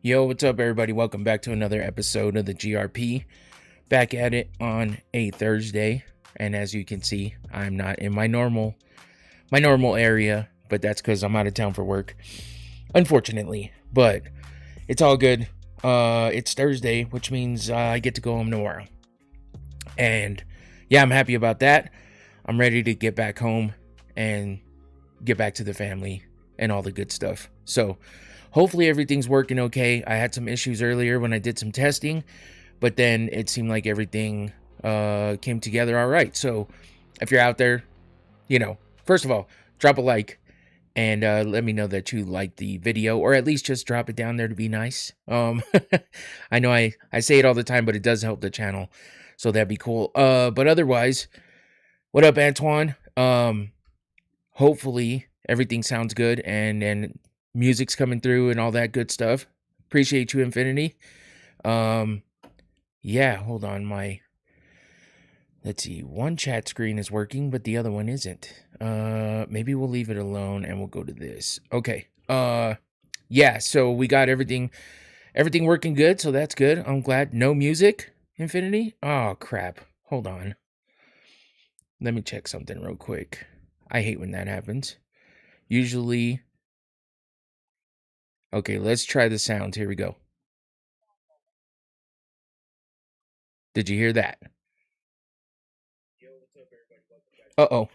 Yo, what's up, everybody? Welcome back to another episode of the GRP. Back at it on a Thursday, and as you can see, I'm not in my normal area, but that's because I'm out of town for work, unfortunately. But it's all good. It's Thursday, which means I get to go home tomorrow, and yeah, I'm happy about that. I'm ready to get back home and get back to the family and all the good stuff. So hopefully everything's working okay. I had some issues earlier when I did some testing, but then it seemed like everything came together all right. So if you're out there, first of all, drop a like and let me know that you liked the video, or at least just drop it down there to be nice. I know I say it all the time, but it does help the channel, so that'd be cool. But otherwise, what up, Antoine? Hopefully everything sounds good and music's coming through and all that good stuff. Appreciate you, Infinity. Yeah, hold on. Let's see. One chat screen is working, but the other one isn't. Maybe we'll leave it alone and we'll go to this. Okay. Yeah, so we got everything working good, so that's good. I'm glad. No music, Infinity? Oh, crap. Hold on. Let me check something real quick. I hate when that happens. Usually... Okay, let's try the sounds. Here we go. Did you hear that? Uh-oh.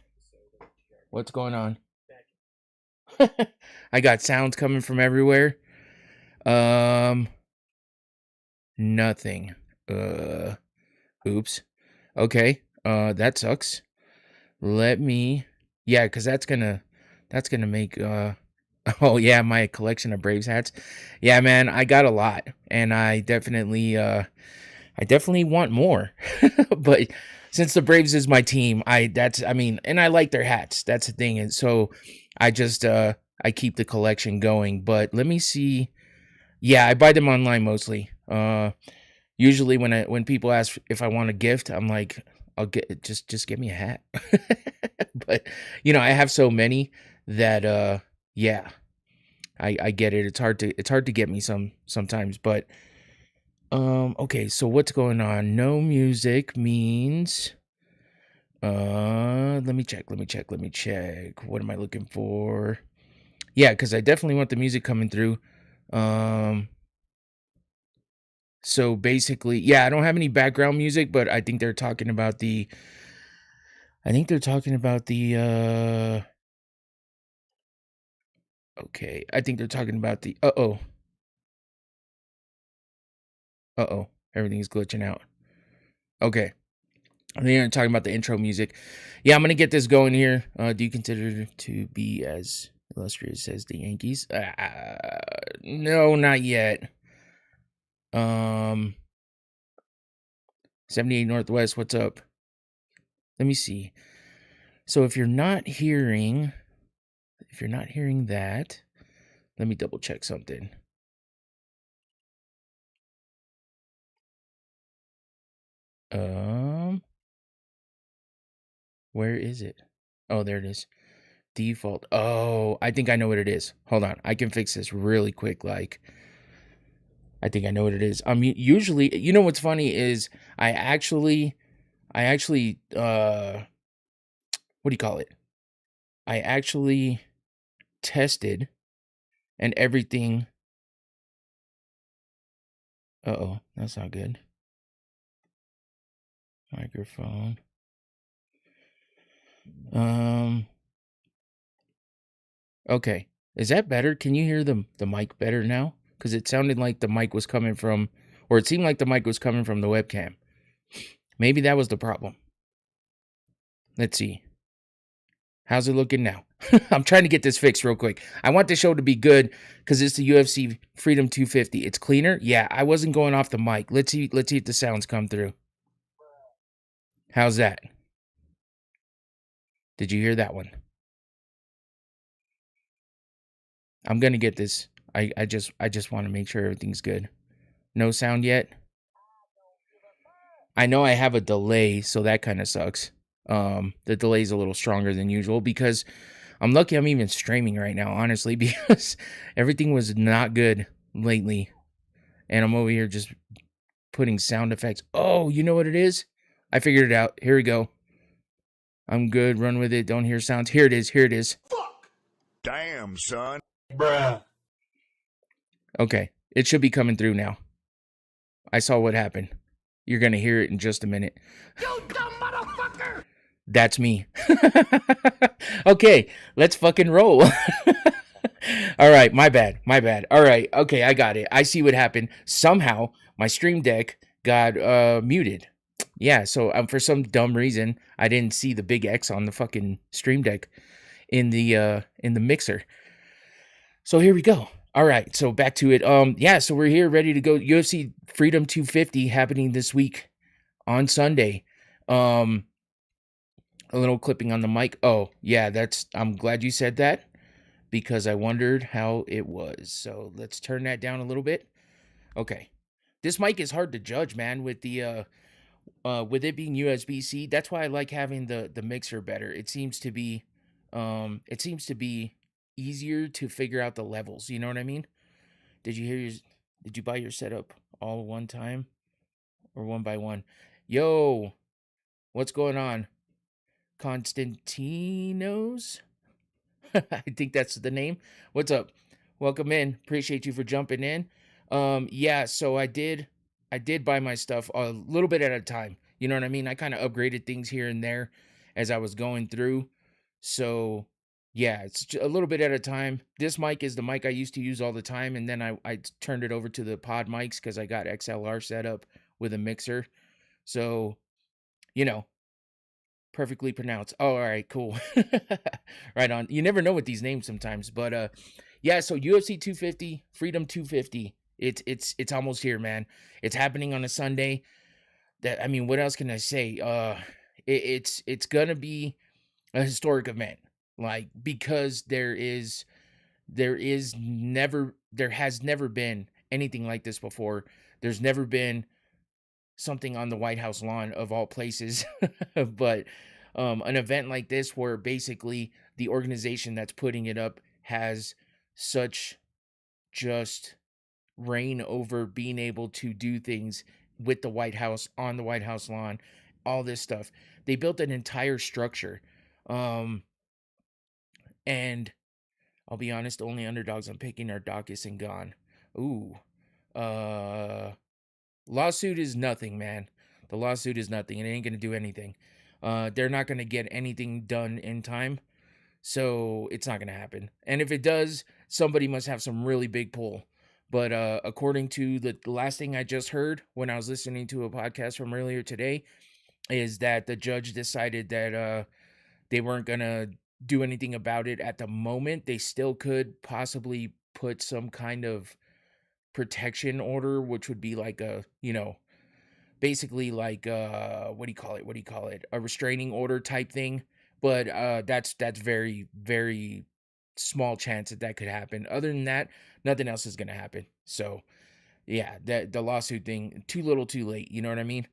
What's going on? I got sounds coming from everywhere. Nothing. Oops. Okay. That sucks. Yeah, because that's gonna make oh yeah, my collection of Braves hats. Yeah, man, I got a lot, and I definitely want more. But since the Braves is my team, and I like their hats. That's the thing. And so I just I keep the collection going. But let me see. Yeah, I buy them online mostly. Usually when people ask if I want a gift, I'm like, I'll get just get me a hat. But I have so many that yeah, I get it. It's hard to get me sometimes, but okay, so what's going on? No music means let me check. What am I looking for? Yeah, because I definitely want the music coming through. So basically, yeah, I don't have any background music, but I think they're talking about the okay, I think they're talking about the uh-oh, everything's glitching out. Okay. I think they're talking about the intro music. Yeah, I'm gonna get this going here. Do you consider to be as illustrious as the Yankees? No, not yet. 78 Northwest, what's up? Let me see. So if you're not hearing that, let me double check something. Where is it? Oh, there it is. Default. Oh, I think I know what it is. Hold on. I can fix this really quick. I think I know what it is. Usually, what's funny is I actually, what do you call it? I actually tested and everything. Uh-oh, that's not good. Microphone. Okay. Is that better? Can you hear the mic better now? Because it sounded like the mic was coming from, or it seemed like the mic was coming from the webcam. Maybe that was the problem. Let's see. How's it looking now? I'm trying to get this fixed real quick. I want the show to be good because it's the UFC Freedom 250. It's cleaner. Yeah, I wasn't going off the mic. Let's see if the sounds come through. How's that? Did you hear that one? I'm gonna get this. I just want to make sure everything's good. No sound yet. I know I have a delay, so that kind of sucks. The delay's a little stronger than usual because I'm lucky I'm even streaming right now, honestly, because everything was not good lately. and I'm over here just putting sound effects. Oh, you know what it is? I figured it out. Here we go. I'm good. Run with it. Don't hear sounds. Here it is. Here it is. Fuck! Damn, son. Bruh. Okay. It should be coming through now. I saw what happened. You're going to hear it in just a minute. You dumb motherfucker! That's me. Okay. Let's fucking roll. All right. My bad. My bad. All right. Okay. I got it. I see what happened. Somehow my stream deck got muted. Yeah, so for some dumb reason, I didn't see the big X on the fucking stream deck in the mixer. So here we go. All right, so back to it. Yeah, so we're here ready to go. UFC Freedom 250 happening this week on Sunday. A little clipping on the mic. Oh, yeah, I'm glad you said that because I wondered how it was. So let's turn that down a little bit. Okay. This mic is hard to judge, man, with the with it being USB-C. That's why I like having the mixer better. It seems to be easier to figure out the levels. You know what I mean? Did you buy your setup all one time or one by one? Yo, what's going on? Constantinos? I think that's the name. What's up? Welcome in. Appreciate you for jumping in. Yeah, so I did buy my stuff a little bit at a time. You know what I mean? I kind of upgraded things here and there as I was going through. So yeah, it's a little bit at a time. This mic is the mic I used to use all the time. And then I turned it over to the pod mics because I got XLR set up with a mixer. So, you know, perfectly pronounced. Oh, all right, cool. Right on. You never know with these names sometimes. But yeah, so UFC 250, Freedom 250. It's almost here, man. It's happening on a Sunday. I mean, what else can I say? It's gonna be a historic event, like because there has never been anything like this before. There's never been something on the White House lawn of all places, but an event like this where basically the organization that's putting it up has such just reign over being able to do things with the White House, on the White House lawn, all this stuff. They built an entire structure. And I'll be honest, the only underdogs I'm picking are Daukaus and Gane. Ooh. Lawsuit is nothing, man. The lawsuit is nothing. It ain't going to do anything. They're not going to get anything done in time. So it's not going to happen. And if it does, somebody must have some really big pull. But according to the last thing I just heard when I was listening to a podcast from earlier today, is that the judge decided that they weren't going to do anything about it at the moment. They still could possibly put some kind of protection order, which would be like a, basically like, what do you call it? A restraining order type thing. But that's very, very small chance that could happen. Other than that, nothing else is going to happen. So yeah, the lawsuit thing, too little too late. You know what I mean?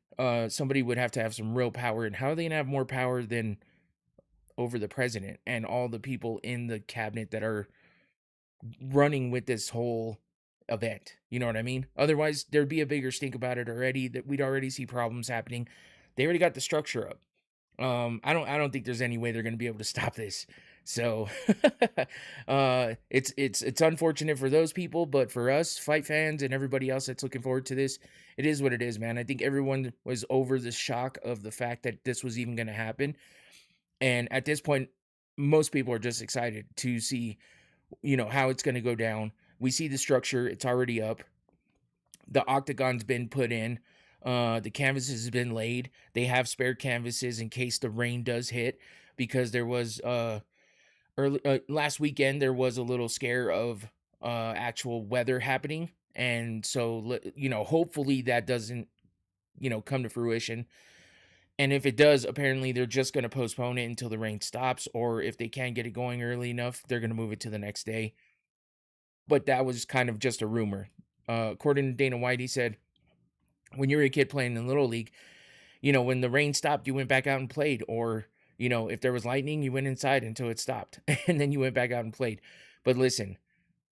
Somebody would have to have some real power. And how are they going to have more power than over the president and all the people in the cabinet that are running with this whole event? You know what I mean? Otherwise, there'd be a bigger stink about it already, that we'd already see problems happening. They already got the structure up. I don't think there's any way they're going to be able to stop this. So it's unfortunate for those people, but for us fight fans and everybody else that's looking forward to this, it is what it is, man. I think everyone was over the shock of the fact that this was even going to happen. And at this point, most people are just excited to see, how it's going to go down. We see the structure. It's already up. The octagon's been put in. The canvases have been laid. They have spare canvases in case the rain does hit, because there was last weekend there was a little scare of actual weather happening, and so hopefully that doesn't come to fruition. And if it does, apparently they're just going to postpone it until the rain stops, or if they can't get it going early enough, they're going to move it to the next day. But that was kind of just a rumor. According to Dana White, he said, when you were a kid playing in Little League, when the rain stopped, you went back out and played. Or, if there was lightning, you went inside until it stopped. And then you went back out and played. But listen,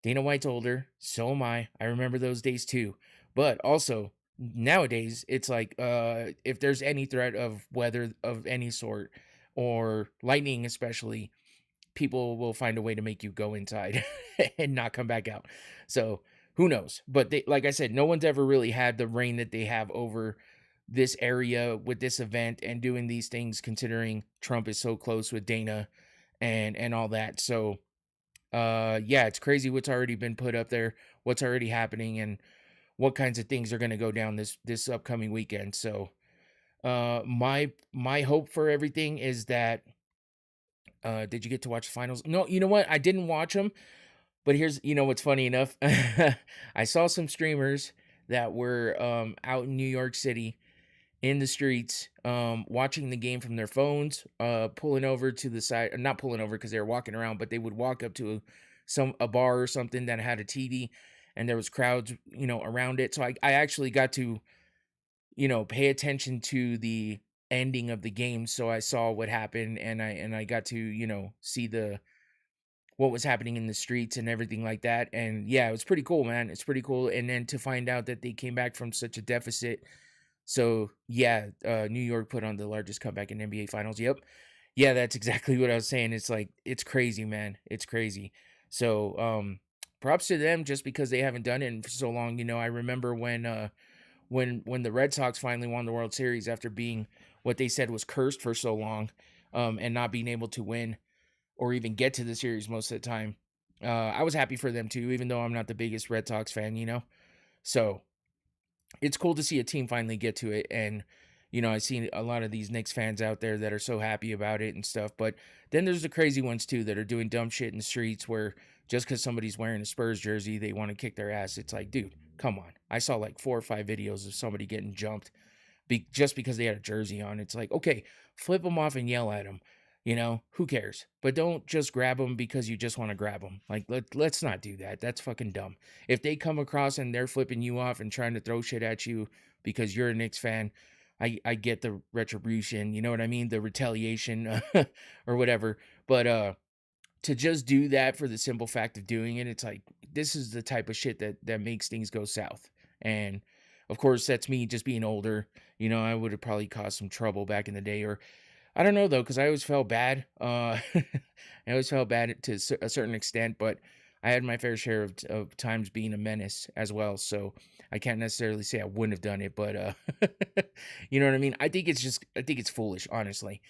Dana White's older. So am I. I remember those days too. But also nowadays, it's like if there's any threat of weather of any sort or lightning, especially, people will find a way to make you go inside and not come back out. So who knows? But they, like I said, no one's ever really had the reign that they have over this area with this event and doing these things, considering Trump is so close with Dana and all that. So yeah, it's crazy what's already been put up there, what's already happening, and what kinds of things are going to go down this upcoming weekend. So my hope for everything is that did you get to watch the finals? No, you know what? I didn't watch them, but here's, what's funny enough. I saw some streamers that were out in New York City in the streets, watching the game from their phones, pulling over to the side, not pulling over because they were walking around, but they would walk up to a bar or something that had a TV, and there was crowds, around it. So I actually got to, pay attention to the ending of the game. So I saw what happened, and I got to, see what was happening in the streets and everything like that. And yeah, it was pretty cool, man. It's pretty cool. And then to find out that they came back from such a deficit. So yeah, New York put on the largest comeback in NBA Finals. Yep. Yeah, that's exactly what I was saying. It's like, it's crazy, man. It's crazy. So props to them just because they haven't done it in so long. I remember when the Red Sox finally won the World Series after being what they said was cursed for so long, and not being able to win or even get to the series most of the time. I was happy for them too, even though I'm not the biggest Red Sox fan. So it's cool to see a team finally get to it. And, I see a lot of these Knicks fans out there that are so happy about it and stuff. But then there's the crazy ones too that are doing dumb shit in the streets where just because somebody's wearing a Spurs jersey, they want to kick their ass. It's like, dude, come on. I saw like 4 or 5 videos of somebody getting jumped just because they had a jersey on. It's like, okay, flip them off and yell at them. Who cares? But don't just grab them because you just want to grab them. Like, let's not do that. That's fucking dumb. If they come across and they're flipping you off and trying to throw shit at you because you're a Knicks fan, I get the retribution, you know what I mean? The retaliation or whatever. But to just do that for the simple fact of doing it, it's like, this is the type of shit that makes things go south. And of course, that's me just being older. I would have probably caused some trouble back in the day, or I don't know though, because I always felt bad. I always felt bad to a certain extent, but I had my fair share of times being a menace as well. So I can't necessarily say I wouldn't have done it, but you know what I mean? I think it's foolish, honestly.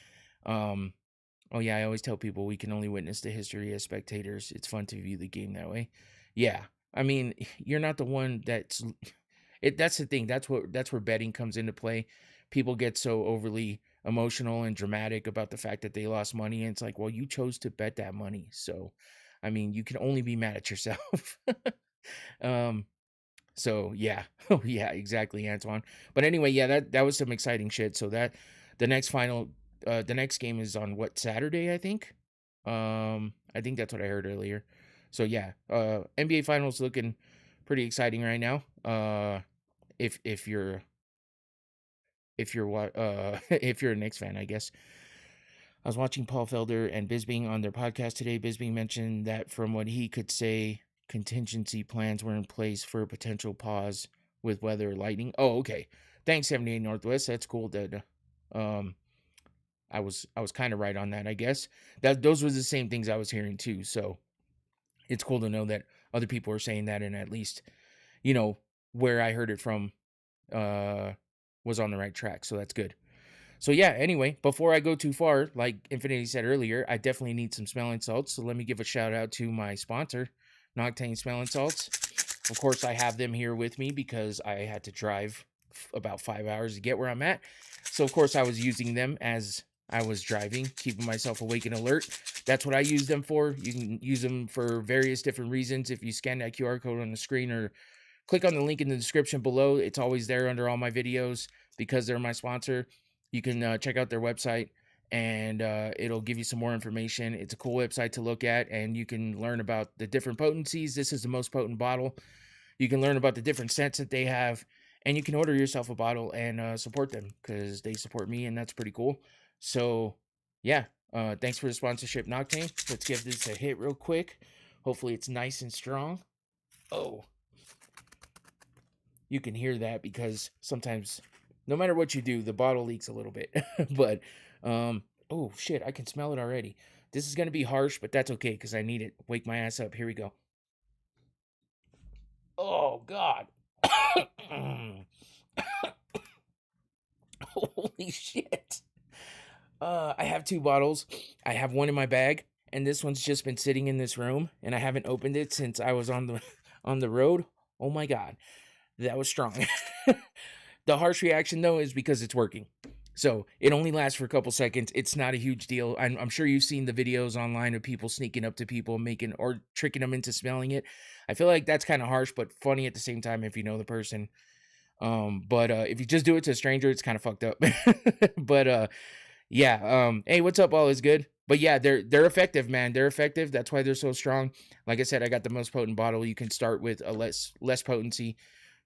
Oh yeah, I always tell people we can only witness the history as spectators. It's fun to view the game that way. Yeah, I mean, you're not the one that's it. That's the thing. That's where betting comes into play. People get so overly emotional and dramatic about the fact that they lost money, and it's like, well, you chose to bet that money, so I mean, you can only be mad at yourself. So yeah. Oh yeah, exactly, Antoine. But anyway, yeah, that was some exciting shit. So that the next game is on what, Saturday, I think. I think that's what I heard earlier. So yeah, NBA Finals looking pretty exciting right now. If you're if you're a Knicks fan, I guess. I was watching Paul Felder and Bisbing on their podcast today. Bisbing mentioned that from what he could say, contingency plans were in place for a potential pause with weather or lightning. Oh, okay. Thanks, 78 Northwest. That's cool that I was kind of right on that, I guess. Those were the same things I was hearing too. So it's cool to know that other people are saying that, and at least, where I heard it from was on the right track. So that's good. So yeah, anyway, before I go too far, like Infinity said earlier, I definitely need some smelling salts. So let me give a shout out to my sponsor, Noctane Smelling Salts. Of course, I have them here with me because I had to drive about 5 hours to get where I'm at. So of course I was using them as I was driving, keeping myself awake and alert. That's what I use them for. You can use them for various different reasons. If you scan that QR code on the screen or click on the link in the description below, it's always there under all my videos because they're my sponsor. You can check out their website, and it'll give you some more information. It's a cool website to look at, and you can learn about the different potencies. This is the most potent bottle. You can learn about the different scents that they have, and you can order yourself a bottle and support them because they support me, and that's pretty cool. So, yeah, thanks for the sponsorship, Noctane. Let's give this a hit real quick. Hopefully it's nice and strong. Oh. you can hear that because sometimes no matter what you do, the bottle leaks a little bit. But oh shit, I can smell it already. This is gonna be harsh, but that's okay because I need it. Wake my ass up. Here we go. Oh god. Holy shit. I have 2 bottles. I have one in my bag, and this one's just been sitting in this room, and I haven't opened it since I was on the road. Oh my god. That was strong. The harsh reaction though is because it's working. So it only lasts for a couple seconds. It's not a huge deal. I'm sure you've seen the videos online of people sneaking up to people, making or tricking them into smelling it. I feel like that's kind of harsh, but funny at the same time if you know the person. But if you just do it to a stranger, it's kind of fucked up. But yeah. Hey, what's up? All is good. But yeah, they're effective, man. They're effective. That's why they're so strong. Like I said, I got the most potent bottle. You can start with a less potency.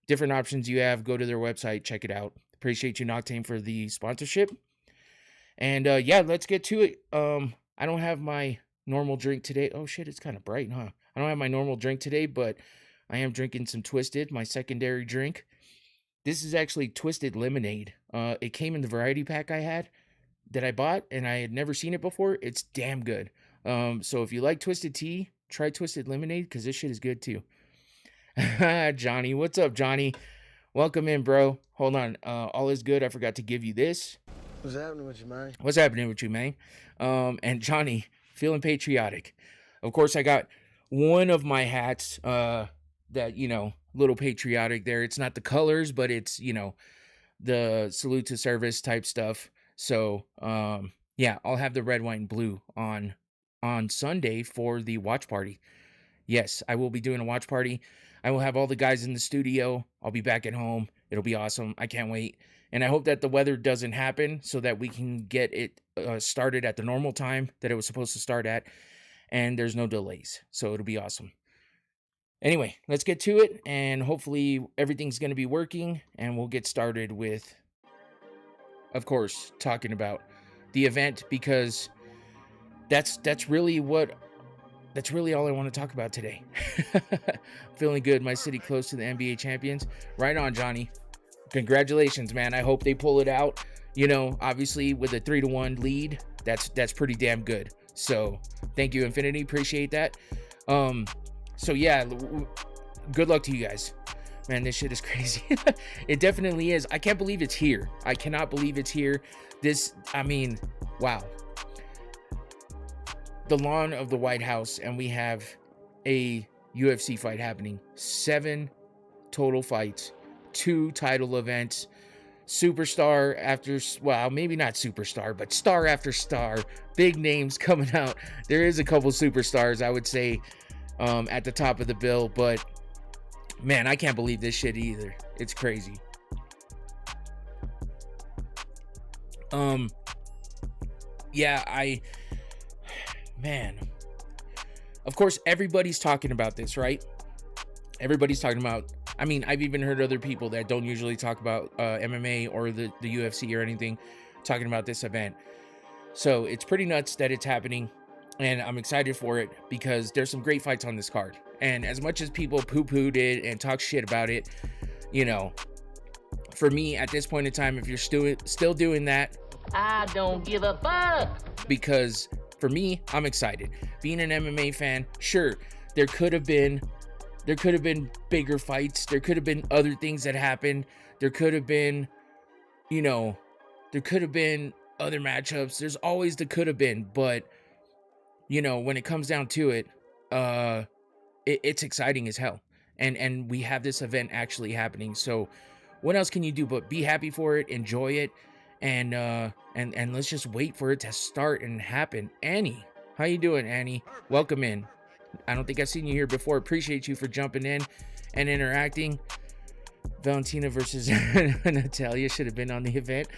Different options you have. Go to their website, check it out. Appreciate you, Noctane, for the sponsorship. And yeah, let's get to it. I don't have my normal drink today. Oh shit, it's kind of bright, huh? I don't have my normal drink today, but I am drinking some Twisted, my secondary drink. This is actually Twisted Lemonade. It came in the variety pack I had that I bought, and I had never seen it before. It's damn good. So if you like Twisted tea, try Twisted Lemonade, because this shit is good too. Johnny, what's up, Johnny? Welcome in, bro. Hold on. All is good. I forgot to give you this. What's happening with you, man? What's happening with you, man? And Johnny, feeling patriotic. Of course, I got one of my hats that, you know, little patriotic there. It's not the colors, but it's, you know, the salute to service type stuff. So, yeah, I'll have the red, white, and blue on Sunday for the watch party. Yes, I will be doing a watch party. I will have all the guys in the studio. I'll be back at home. It'll be awesome. I can't wait. And I hope that the weather doesn't happen so that we can get it started at the normal time that it was supposed to start at. And there's no delays. So it'll be awesome. Anyway, let's get to it. And hopefully everything's going to be working. And we'll get started with, of course, talking about the event. Because that's really all I want to talk about today. Feeling good. My city close to the NBA champions. Right on, Johnny. Congratulations, man. I hope they pull it out. You know, obviously with a 3-1 lead, that's pretty damn good. So thank you, Infinity. Appreciate that. So yeah, good luck to you guys. Man, this shit is crazy. It definitely is. I can't believe it's here. I cannot believe it's here. I mean, wow. The lawn of the White House, and we have a UFC fight happening. 7 total fights, 2 title events, superstar after, well, maybe not superstar, but star after star, big names coming out. There is a couple superstars, I would say, at the top of the bill, but man, I can't believe this shit either. It's crazy. Yeah, man, of course, everybody's talking about this, right? Everybody's talking about, I mean, I've even heard other people that don't usually talk about MMA or the UFC or anything talking about this event. So it's pretty nuts that it's happening, and I'm excited for it because there's some great fights on this card. And as much as people poo-pooed it and talk shit about it, you know, for me at this point in time, if you're still doing that, I don't give a fuck. Because for me, I'm excited. Being an MMA fan, sure, there could have been bigger fights. There could have been other things that happened. There could have been, you know, other matchups. There's always the could have been, but you know, when it comes down to it, it's exciting as hell. And we have this event actually happening. So what else can you do but be happy for it, enjoy it, and let's just wait for it to start and happen. Annie, how you doing, Annie? Welcome in. I don't think I've seen you here before. Appreciate you for jumping in and interacting. Valentina versus Natalia should have been on the event.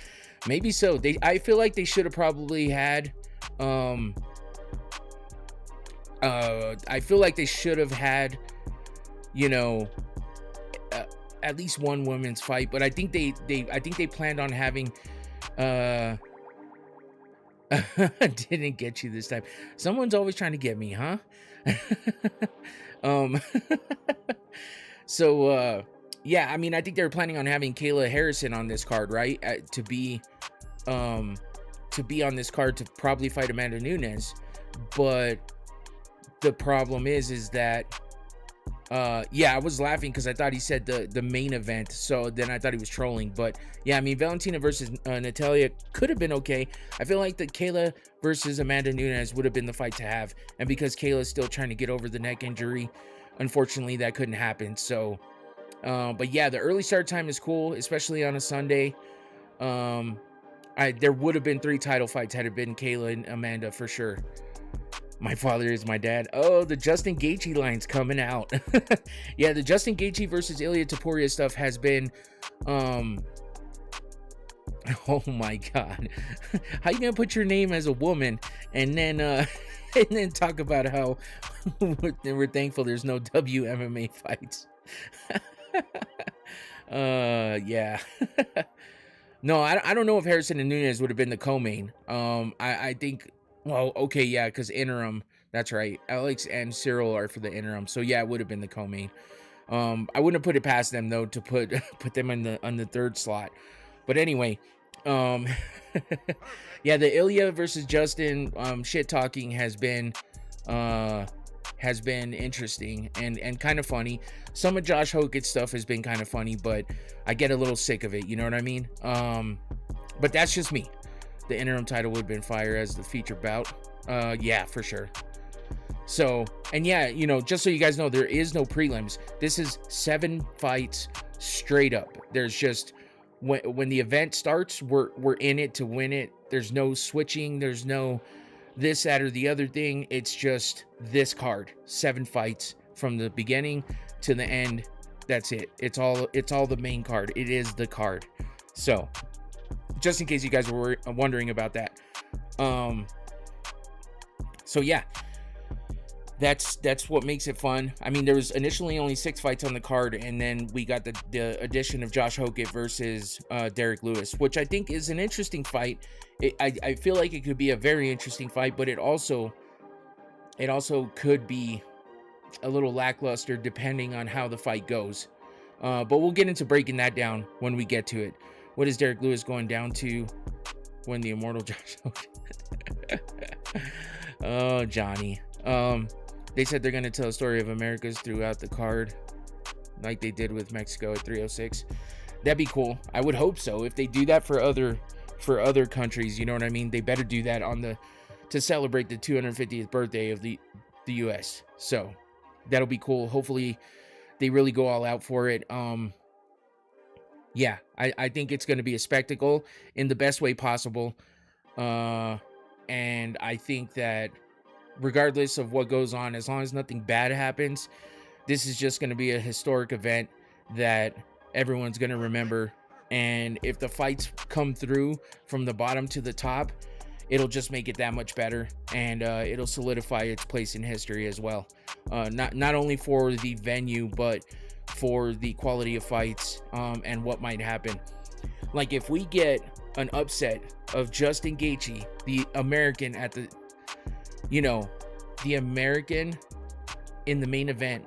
Maybe so. I feel like they should have probably had I feel like they should have had, you know, at least one women's fight, but I think they planned on having didn't get you this time. Someone's always trying to get me, huh? So yeah, I mean, I think they were planning on having Kayla Harrison on this card, right? To be on this card to probably fight Amanda Nunes. But the problem is that yeah, I was laughing because I thought he said the main event, so then I thought he was trolling. But yeah, I mean, Valentina versus Natalia could have been okay. I feel like the Kayla versus Amanda Nunes would have been the fight to have, and because Kayla's still trying to get over the neck injury, unfortunately that couldn't happen. So but yeah, the early start time is cool, especially on a Sunday. There would have been 3 title fights had it been Kayla and Amanda for sure. My father is my dad. Oh, the Justin Gaethje line's coming out. Yeah, the Justin Gaethje versus Ilia Topuria stuff has been oh my god. How you gonna put your name as a woman and then and then talk about how we're thankful there's no WMMA fights? Yeah. No, I don't know if Harrison and Nunes would have been the co-main. I think, well, okay, yeah, because interim, that's right. Alex and Ciryl are for the interim, so yeah, it would have been the co-main. I wouldn't have put it past them though to put them in on the 3rd slot. But anyway, yeah, the Ilia versus Justin shit talking has been interesting and kind of funny. Some of Josh Hokit stuff has been kind of funny, but I get a little sick of it, you know what I mean? But that's just me. The interim title would have been fire as the feature bout. Yeah, for sure. So, and yeah, you know, just so you guys know, there is no prelims. This is 7 fights straight up. There's just, when the event starts, we're in it to win it. There's no switching. There's no this, that, or the other thing. It's just this card. 7 fights from the beginning to the end. That's it. It's all the main card. It is the card. So, just in case you guys were wondering about that. So yeah, that's what makes it fun. I mean, there was initially only 6 fights on the card, and then we got the addition of Josh Hokit versus Derek Lewis, which I think is an interesting fight. I feel like it could be a very interesting fight, but it also could be a little lackluster depending on how the fight goes. But we'll get into breaking that down when we get to it. What is Derek Lewis going down to when the immortal Josh Hokit? Oh, Johnny. They said they're going to tell a story of Americas throughout the card, like they did with Mexico at 306. That'd be cool. I would hope so. If they do that for other countries, you know what I mean? They better do that to celebrate the 250th birthday of the US. So that'll be cool. Hopefully they really go all out for it. Yeah, I think it's going to be a spectacle in the best way possible. And I think that regardless of what goes on, as long as nothing bad happens, this is just going to be a historic event that everyone's going to remember. And if the fights come through from the bottom to the top, it'll just make it that much better, and it'll solidify its place in history as well. Not only for the venue, but for the quality of fights, and what might happen. Like if we get an upset of Justin Gaethje, the American at the, the American in the main event,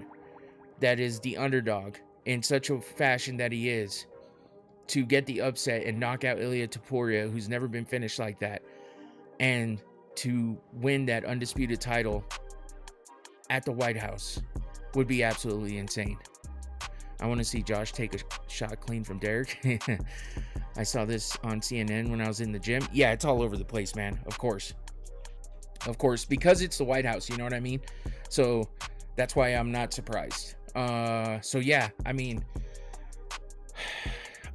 that is the underdog in such a fashion that he is, to get the upset and knock out Ilia Topuria, who's never been finished like that, and to win that undisputed title at the White House would be absolutely insane. I want to see Josh take a shot clean from Derek. I saw this on CNN when I was in the gym. Yeah, it's all over the place, man. Of course, because it's the White House, you know what I mean? So that's why I'm not surprised. So yeah, I mean,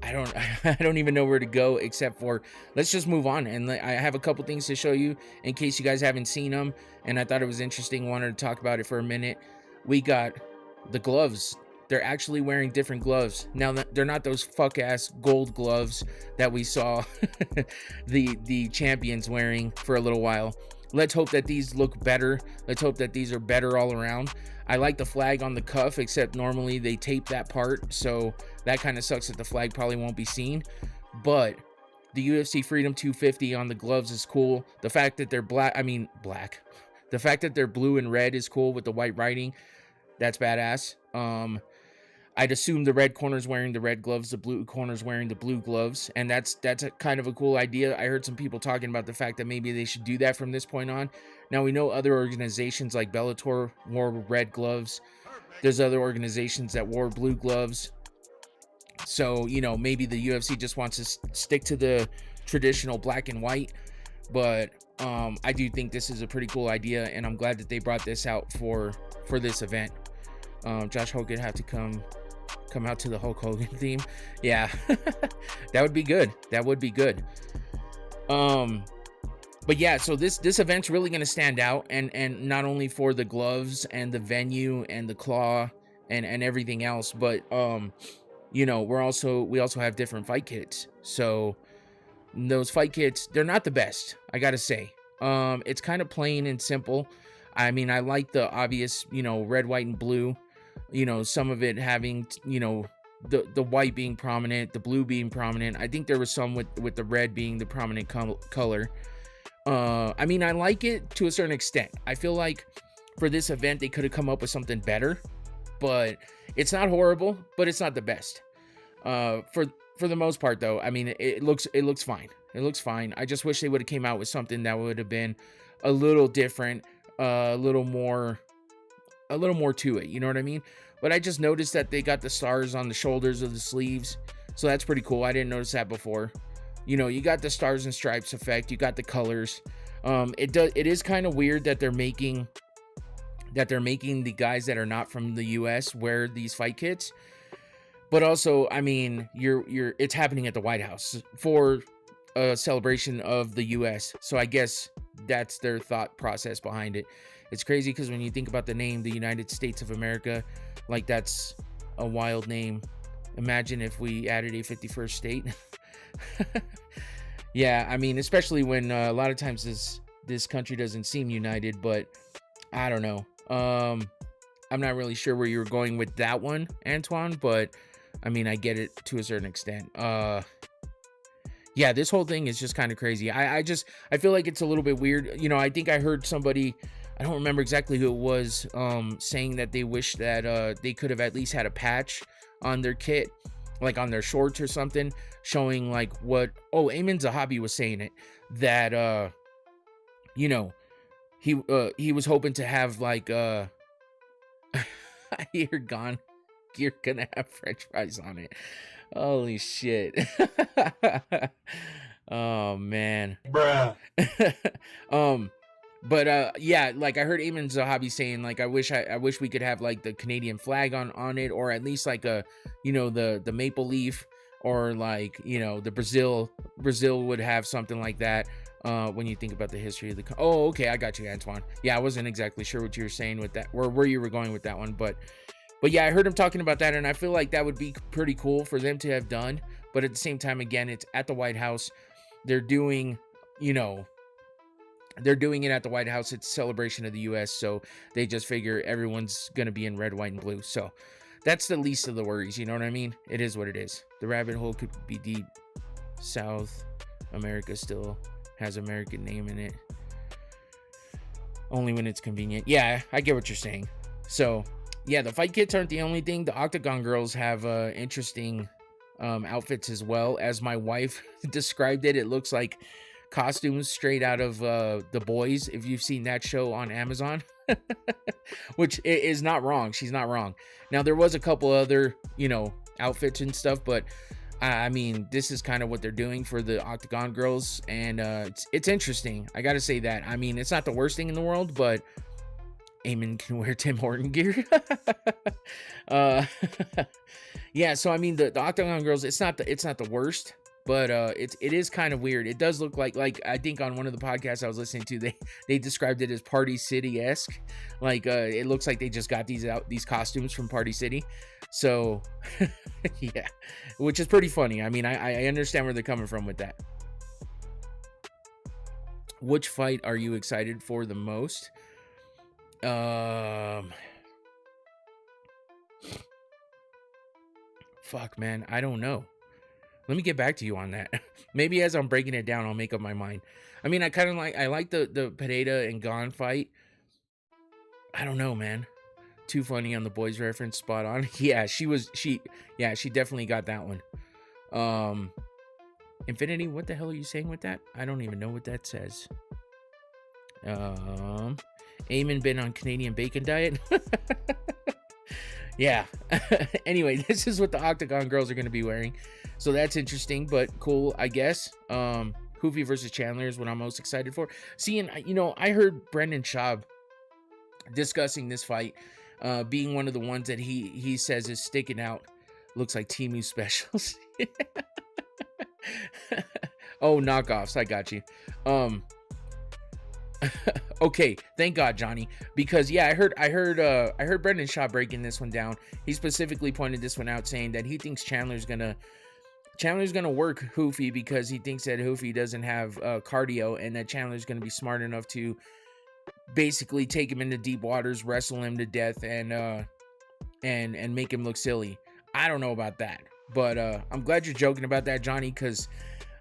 I don't even know where to go except for let's just move on. And I have a couple things to show you in case you guys haven't seen them, and I thought it was interesting. Wanted to talk about it for a minute. We got the gloves. They're actually wearing different gloves now. They're not those fuck ass gold gloves that we saw the champions wearing for a little while. Let's hope that these look better. Let's hope that these are better all around. I like the flag on the cuff, except normally they tape that part, so that kind of sucks that the flag probably won't be seen. But the UFC Freedom 250 on the gloves is cool. The fact that they're black. The fact that they're blue and red is cool with the white writing. That's badass. I'd assume the red corner's wearing the red gloves, the blue corner's wearing the blue gloves, and that's a kind of a cool idea. I heard some people talking about the fact that maybe they should do that from this point on. Now, we know other organizations like Bellator wore red gloves. There's other organizations that wore blue gloves. So, you know, maybe the UFC just wants to stick to the traditional black and white. But I do think this is a pretty cool idea, and I'm glad that they brought this out for this event. Josh Hokit have to come out to the Hulk Hogan theme. Yeah, that would be good. That would be good. But yeah, so this event's really going to stand out, and not only for the gloves and the venue and the claw and everything else, but you know, we also have different fight kits. So those fight kits, they're not the best, I gotta say. It's kind of plain and simple. I mean, I like the obvious, you know, red, white, and blue. You know, some of it having, you know, the white being prominent, the blue being prominent. I think there was some with the red being the prominent color. I mean, I like it to a certain extent. I feel like for this event, they could have come up with something better, but it's not horrible, but it's not the best. For the most part, though, I mean, it looks fine. It looks fine. I just wish they would have came out with something that would have been a little different, a little more to it. You know what I mean? But I just noticed that they got the stars on the shoulders of the sleeves, so that's pretty cool. I didn't notice that before. You know, you got the stars and stripes effect. You got the colors. It is kind of weird that they're making the guys that are not from the US wear these fight kits. But also, I mean, it's happening at the White House for a celebration of the US. So I guess that's their thought process behind it. It's crazy because when you think about the name, the United States of America, like, that's a wild name. Imagine if we added a 51st state. Yeah, I mean, especially when a lot of times this country doesn't seem united, but I don't know. I'm not really sure where you were going with that one, Antoine, but I mean, I get it to a certain extent. Yeah, this whole thing is just kind of crazy. I feel like it's a little bit weird. You know, I think I heard somebody, I don't remember exactly who it was, saying that they wish that they could have at least had a patch on their kit, like on their shorts or something, showing like what, Ayman Zahabi was saying it, that you know, he was hoping to have like you're gonna have french fries on it. Holy shit. Oh man. Bruh. But yeah, like I heard Ayman Zahabi saying, like, I wish we could have like the Canadian flag on it, or at least like a, you know, the maple leaf, or like, you know, the Brazil would have something like that. When you think about the history of the okay, I got you, Antoine. Yeah, I wasn't exactly sure what you were saying with that, or where you were going with that one, but yeah, I heard him talking about that, and I feel like that would be pretty cool for them to have done. But at the same time, again, it's at the White House. They're doing it at the White House. It's a celebration of the U.S., so they just figure everyone's going to be in red, white, and blue. So that's the least of the worries, you know what I mean? It is what it is. The rabbit hole could be deep. South America still has American name in it. Only when it's convenient. Yeah, I get what you're saying. So yeah, the fight kits aren't the only thing. The Octagon girls have interesting outfits as well. As my wife described it, it looks like costumes straight out of The Boys, if you've seen that show on Amazon. Which is not wrong. She's not wrong. Now, there was a couple other, you know, outfits and stuff, but I mean, this is kind of what they're doing for the Octagon girls, and it's interesting. I gotta say that. I mean, it's not the worst thing in the world, but Ayman can wear Tim Horton gear. Yeah, so I mean, the Octagon girls, it's not the worst, but it is kind of weird. It does look like I think on one of the podcasts I was listening to, they described it as Party City-esque. Like it looks like they just got these costumes from Party City. So yeah, which is pretty funny. I mean, I understand where they're coming from with that. Which fight are you excited for the most? Fuck, man, I don't know. Let me get back to you on that. Maybe as I'm breaking it down, I'll make up my mind. I mean, I like the Pereira and Gane fight. I don't know, man. Too funny on the boys reference, spot on. Yeah, she definitely got that one. Infinity, what the hell are you saying with that? I don't even know what that says. Eamon been on Canadian bacon diet. Yeah. Anyway, this is what the Octagon girls are going to be wearing. So that's interesting, but cool, I guess. Hoofy versus Chandler is what I'm most excited for. Seeing, I heard Brendan Schaub discussing this fight, being one of the ones that he says is sticking out. Looks like Temu specials. Oh, knockoffs. I got you. Okay, thank God, Johnny, because yeah, I heard Brendan Schaub breaking this one down. He specifically pointed this one out, saying that he thinks Chandler's gonna work Hoofy because he thinks that Hoofy doesn't have cardio, and that Chandler's gonna be smart enough to basically take him into deep waters, wrestle him to death, and make him look silly. I don't know about that, but I'm glad you're joking about that, Johnny, because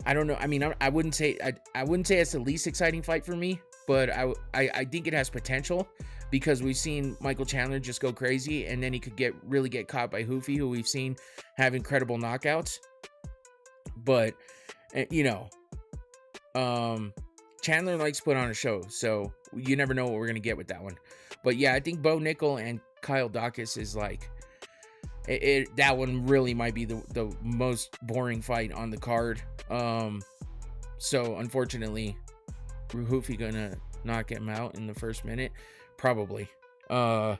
I don't know. I mean, I wouldn't say it's the least exciting fight for me, but I think it has potential because we've seen Michael Chandler just go crazy, and then he could really get caught by Hoofy, who we've seen have incredible knockouts. But Chandler likes to put on a show, so you never know what we're gonna get with that one. But yeah, I think Bo Nickal and Kyle Daukaus is like that one really might be the most boring fight on the card. So unfortunately, Hoofy gonna knock him out in the first minute, probably. So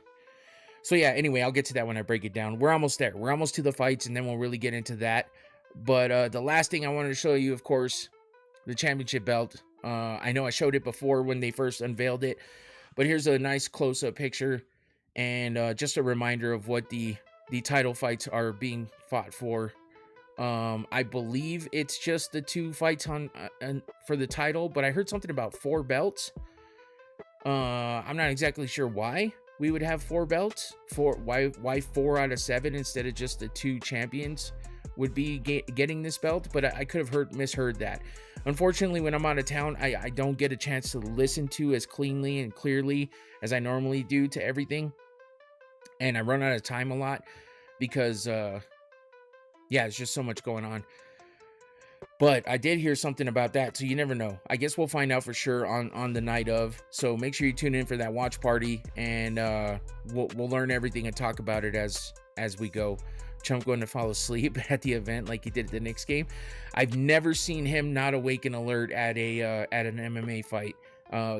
yeah, anyway, I'll get to that when I break it down. We're almost there. We're almost to the fights, and then we'll really get into that. But the last thing I wanted to show you, of course, the championship belt. I know I showed it before when they first unveiled it, but here's a nice close-up picture, and just a reminder of what the title fights are being fought for. I believe it's just the 2 fights for the title, but I heard something about 4 belts. I'm not exactly sure why we would have 4 belts. Why 4 out of 7 instead of just the 2 champions would be getting this belt, but I could have misheard that. Unfortunately, when I'm out of town, I don't get a chance to listen to as cleanly and clearly as I normally do to everything, and I run out of time a lot because yeah, it's just so much going on. But I did hear something about that, so you never know. I guess we'll find out for sure on the night of. So make sure you tune in for that watch party, and we'll learn everything and talk about it as we go. Chump going to fall asleep at the event like he did at the Knicks game. I've never seen him not awake and alert at an MMA fight.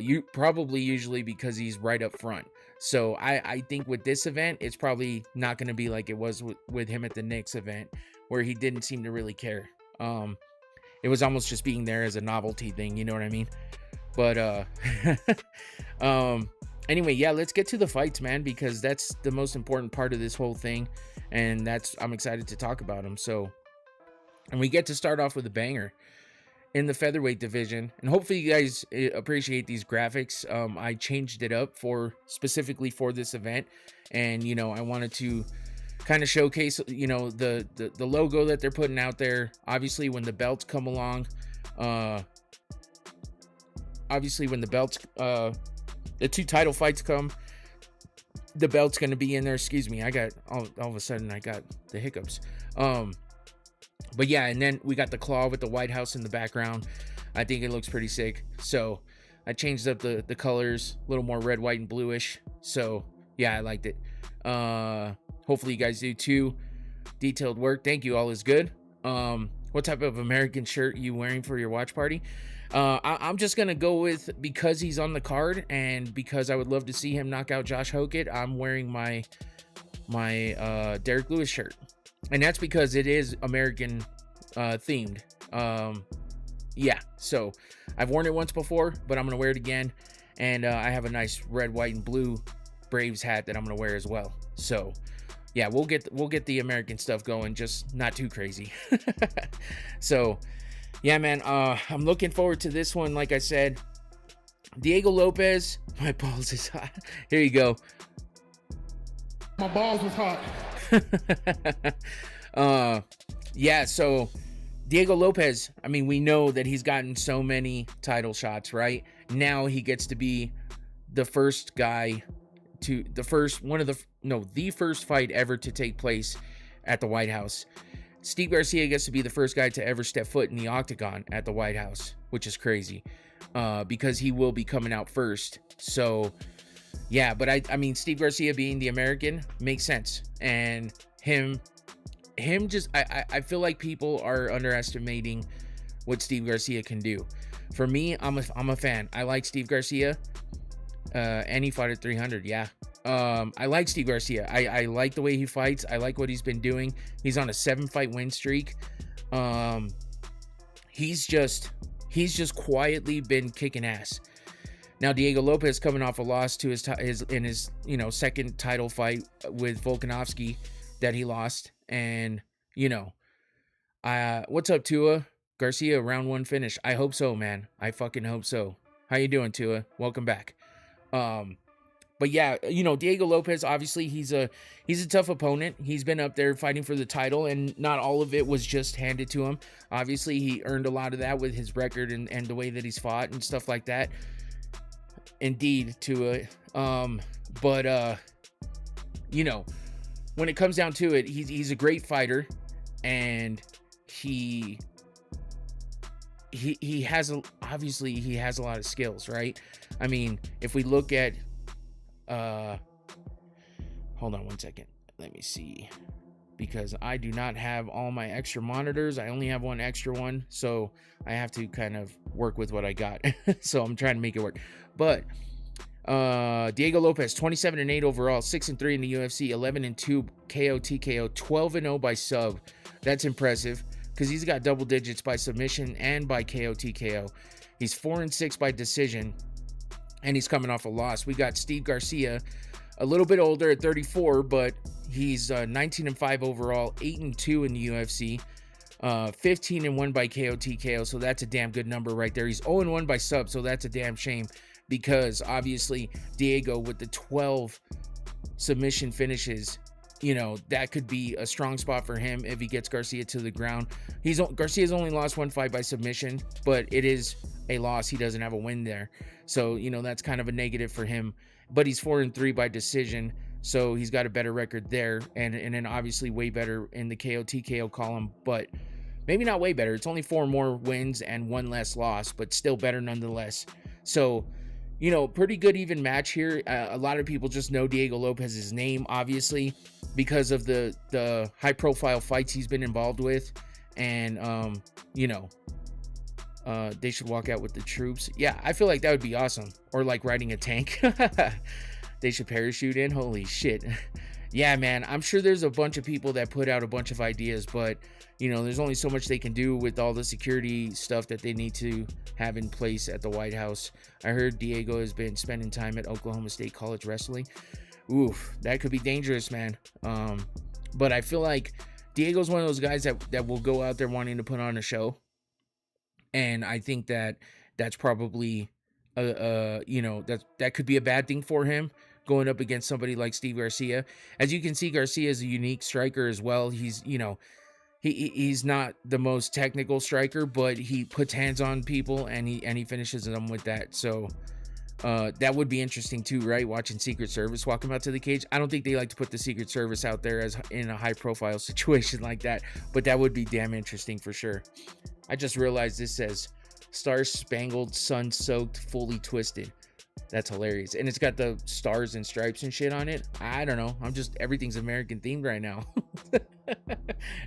Usually because he's right up front. So I think with this event, it's probably not going to be like it was with him at the Knicks event, where he didn't seem to really care. It was almost just being there as a novelty thing, you know what I mean? But anyway, yeah, let's get to the fights, man, because that's the most important part of this whole thing, and I'm excited to talk about them. So, and we get to start off with a banger in the featherweight division, and hopefully you guys appreciate these graphics. I changed it up specifically for this event, and I wanted to kind of showcase the logo that they're putting out there. Obviously when the belts come along, the 2 title fights come, the belt's going to be in there. Excuse me, I got all of a sudden I got the hiccups. But yeah, and then we got the claw with the White House in the background. I think it looks pretty sick. So I changed up the colors, a little more red, white, and bluish. So yeah, I liked it. Hopefully you guys do too. Detailed work. Thank you. All is good. What type of American shirt are you wearing for your watch party? I'm just going to go with, because he's on the card and because I would love to see him knock out Josh Hokit, I'm wearing my Derek Lewis shirt. And that's because it is American themed. Yeah, so I've worn it once before, but I'm going to wear it again. And I have a nice red, white, and blue Braves hat that I'm going to wear as well. So yeah, we'll get the American stuff going, just not too crazy. So yeah, man, I'm looking forward to this one. Like I said, Diego Lopes, my balls is hot. Here you go. My balls was hot. Yeah, so Diego Lopes, I mean, we know that he's gotten so many title shots, right? Now he gets to be the first guy the first fight ever to take place at the White House. Steve Garcia gets to be the first guy to ever step foot in the Octagon at the White House, which is crazy, because he will be coming out first. So, yeah, but I mean, Steve Garcia being the American makes sense, and him just, I feel like people are underestimating what Steve Garcia can do. For me, I'm a fan. I like Steve Garcia, and he fought at 300. Yeah. I like Steve Garcia. I like the way he fights. I like what he's been doing. He's on a 7-fight win streak. He's just quietly been kicking ass. Now Diego Lopes coming off a loss to his second title fight with Volkanovski that he lost, and what's up, Tua? Garcia round 1 finish. I hope so, man. I fucking hope so. How you doing, Tua? Welcome back. But yeah, Diego Lopes, obviously he's a tough opponent. He's been up there fighting for the title, and not all of it was just handed to him. Obviously, he earned a lot of that with his record and the way that he's fought and stuff like that. Indeed, Tua. But when it comes down to it, he's a great fighter, and he has obviously he has a lot of skills, right? I mean, if we look at hold on one second, let me see, because I do not have all my extra monitors. I only have one extra one, so I have to kind of work with what I got. So I'm trying to make it work. But Diego Lopes, 27-8 overall, 6-3 in the UFC, 11-2 KO TKO, 12-0 by sub. That's impressive, because he's got double digits by submission and by KO TKO. He's 4-6 by decision, and he's coming off a loss. We got Steve Garcia, a little bit older at 34, but he's 19-5 overall, 8-2 in the UFC, 15-1 by KO TKO, so that's a damn good number right there. He's 0-1 by sub, so that's a damn shame, because obviously Diego with the 12 submission finishes, that could be a strong spot for him if he gets Garcia to the ground. Garcia's only lost 1 fight by submission, but it is a loss. He doesn't have a win there. So, that's kind of a negative for him. But he's 4-3 by decision, so he's got a better record there, and then obviously way better in the KO TKO column, but maybe not way better. It's only 4 more wins and 1 less loss, but still better nonetheless. So, pretty good even match here. A lot of people just know Diego Lopes' name, obviously, because of the high profile fights he's been involved with, and they should walk out with the troops. Yeah, I feel like that would be awesome. Or like riding a tank. They should parachute in. Holy shit. Yeah, man, I'm sure there's a bunch of people that put out a bunch of ideas, but there's only so much they can do with all the security stuff that they need to have in place at the White House. I heard Diego has been spending time at Oklahoma State College Wrestling. Oof, that could be dangerous, man. But I feel like Diego's one of those guys that will go out there wanting to put on a show. And I think that's probably, that could be a bad thing for him, going up against somebody like Steve Garcia. As you can see, Garcia is a unique striker as well. He's, he's not the most technical striker, but he puts hands on people and he finishes them with that. So that would be interesting too, right? Watching Secret Service walk him out to the cage. I don't think they like to put the Secret Service out there as in a high profile situation like that, but that would be damn interesting for sure. I just realized this says Star Spangled Sun Soaked Fully Twisted. That's hilarious. And it's got the stars and stripes and shit on it. I don't know. Everything's American themed right now.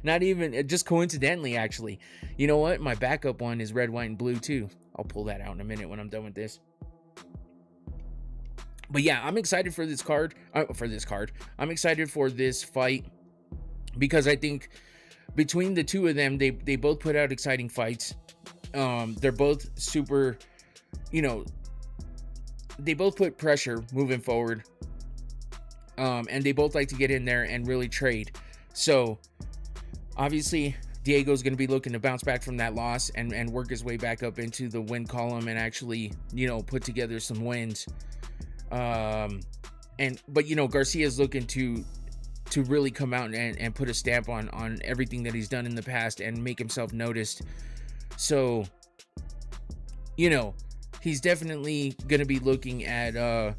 Not even, just coincidentally, actually. You know what? My backup one is red, white, and blue too. I'll pull that out in a minute when I'm done with this. But yeah, I'm excited for this card. I'm excited for this fight, because I think between the two of them, they both put out exciting fights. They're both super, they both put pressure moving forward. And they both like to get in there and really trade. So obviously Diego's going to be looking to bounce back from that loss and work his way back up into the win column and actually, put together some wins. But Garcia's looking to really come out and put a stamp on everything that he's done in the past and make himself noticed. So, he's definitely going to be looking at,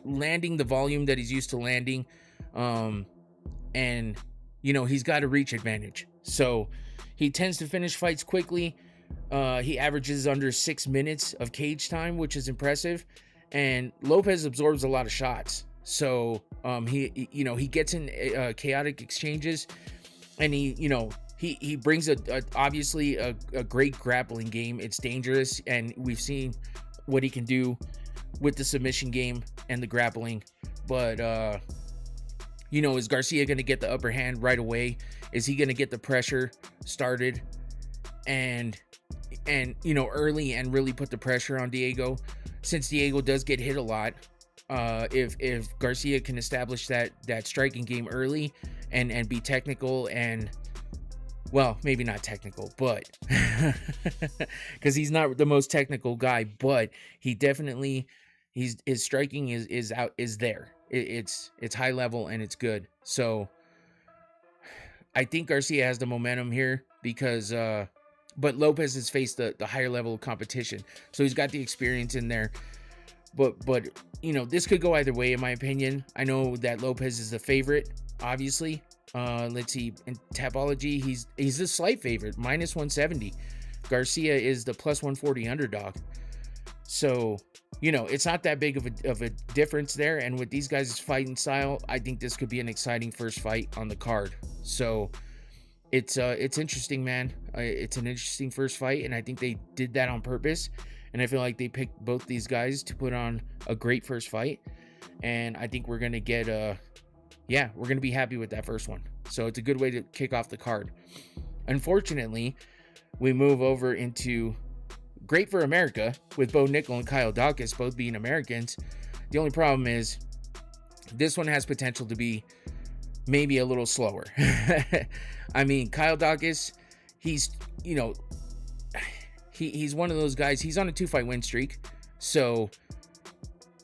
landing the volume that he's used to landing. And, you know, he's got a reach advantage. So he tends to finish fights quickly. He averages under 6 minutes of cage time, which is impressive. And Lopes absorbs a lot of shots. So he gets in chaotic exchanges, and he brings obviously a great grappling game. It's dangerous, and we've seen what he can do with the submission game and the grappling. But is Garcia going to get the upper hand right away? Is he going to get the pressure started and early and really put the pressure on Diego? Since Diego does get hit a lot, if Garcia can establish that striking game early and be technical, and well, maybe not technical, but because he's not the most technical guy, but he definitely his striking is there. It's high level and it's good. So I think Garcia has the momentum here because but Lopes has faced the higher level of competition, so he's got the experience in there. But this could go either way, in my opinion. I know that Lopes is the favorite, obviously. Let's see, in Tapology, he's a slight favorite, -170. Garcia is the +140 underdog. So it's not that big of a difference there. And with these guys' fighting style, I think this could be an exciting first fight on the card. So it's interesting, man. It's an interesting first fight, and I think they did that on purpose. And I feel like they picked both these guys to put on a great first fight. And I think we're going to get we're going to be happy with that first one. So it's a good way to kick off the card. Unfortunately, we move over into Great for America with Bo Nickal and Kyle Daukaus both being Americans. The only problem is this one has potential to be maybe a little slower. I mean, Kyle Daukaus, he's one of those guys. He's on a 2-fight win streak, so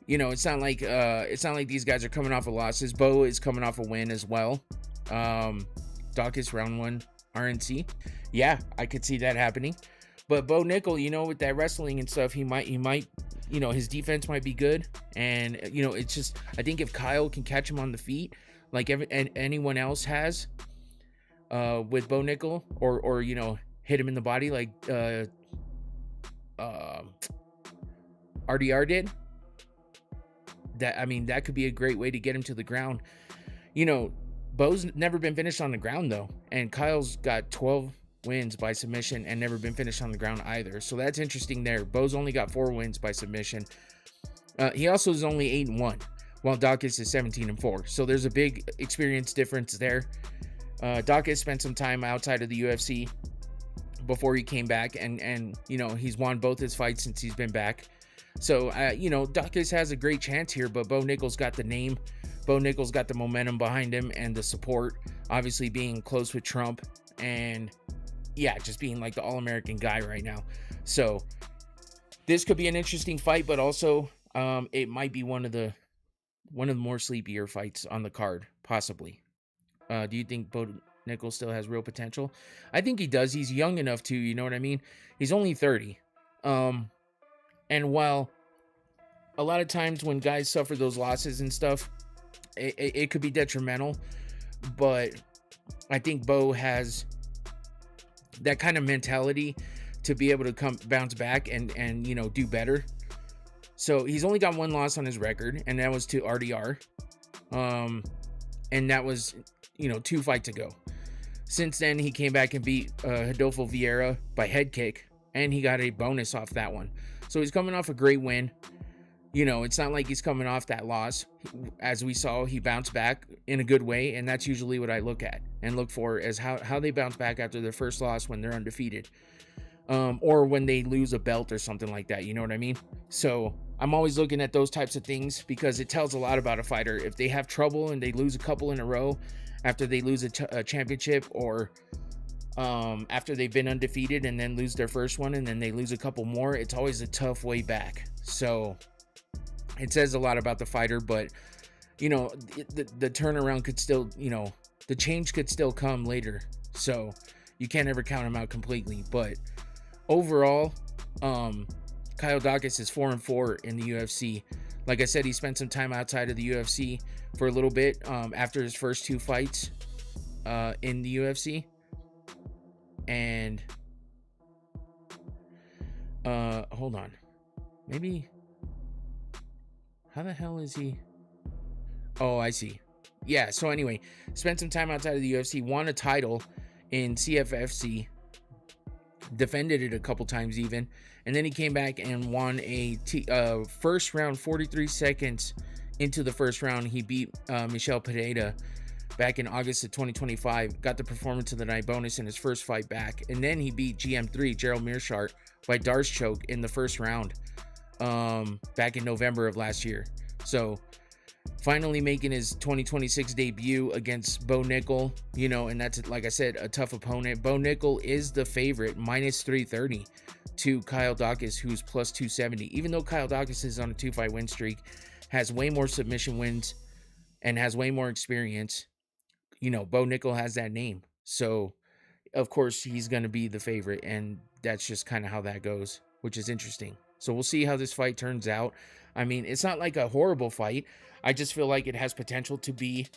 it's not like these guys are coming off of losses. Bo is coming off a win as well. Daukaus round 1 RNC. Yeah, I could see that happening. But Bo Nickal, with that wrestling and stuff, he might, his defense might be good. And it's just, I think if Kyle can catch him on the feet, like anyone else has, with Bo Nickal, or hit him in the body like RDR did, that could be a great way to get him to the ground. Bo's never been finished on the ground though, and Kyle's got 12 wins by submission and never been finished on the ground either. So that's interesting there. Bo's only got 4 wins by submission. He also is only 8-1, while Daukaus is 17-4. So there's a big experience difference there. Daukaus spent some time outside of the UFC before he came back, and he's won both his fights since he's been back. So Daukaus has a great chance here, but Bo Nickal's got the name. Bo Nickal's got the momentum behind him and the support, obviously being close with Trump, and just being like the all-American guy right now. So this could be an interesting fight, but also it might be one of the more sleepier fights on the card, possibly. Do you think Bo Nickal still has real potential? I think he does. He's young enough to, you know what I mean? He's only 30. And while a lot of times when guys suffer those losses and stuff, it could be detrimental, but I think Bo has that kind of mentality to be able to bounce back and do better. So he's only got 1 loss on his record, and that was to RDR. And that was 2 fights ago. Since then, he came back and beat Rodolfo Vieira by head kick, and he got a bonus off that one. So he's coming off a great win. It's not like he's coming off that loss. As we saw, he bounced back in a good way, and that's usually what I look at and look for, is how they bounce back after their first loss when they're undefeated, or when they lose a belt or something like that. You know what I mean? So I'm always looking at those types of things because it tells a lot about a fighter. If they have trouble and they lose a couple in a row after they lose a championship, or after they've been undefeated and then lose their first one and then they lose a couple more, it's always a tough way back. So it says a lot about the fighter, but the turnaround could still, the change could still come later. So you can't ever count him out completely. But overall, Kyle Daukaus is 4-4 in the UFC. Like I said, he spent some time outside of the UFC for a little bit after his first 2 fights in the UFC. And hold on. Maybe, how the hell is he? Oh, I see. Yeah, so anyway, spent some time outside of the UFC, won a title in CFFC, defended it a couple times even, and then he came back and won a first round, 43 seconds into the first round. He beat Ciryl Pereira back in August of 2025, got the performance of the night bonus in his first fight back, and then he beat GM3 Gerald Mearshart by Darce choke in the first round back in November of last year. So finally making his 2026 debut against Bo Nickal, you know, and that's, like I said, a tough opponent. Bo Nickal is the favorite, minus 330 to Kyle Daukaus, who's plus 270. Even though Kyle Daukaus is on a 2-fight win streak, has way more submission wins, and has way more experience, you know, Bo Nickal has that name. So, of course, he's going to be the favorite, and that's just kind of how that goes, which is interesting. So we'll see how this fight turns out. I mean, it's not like a horrible fight. I just feel like it has potential to be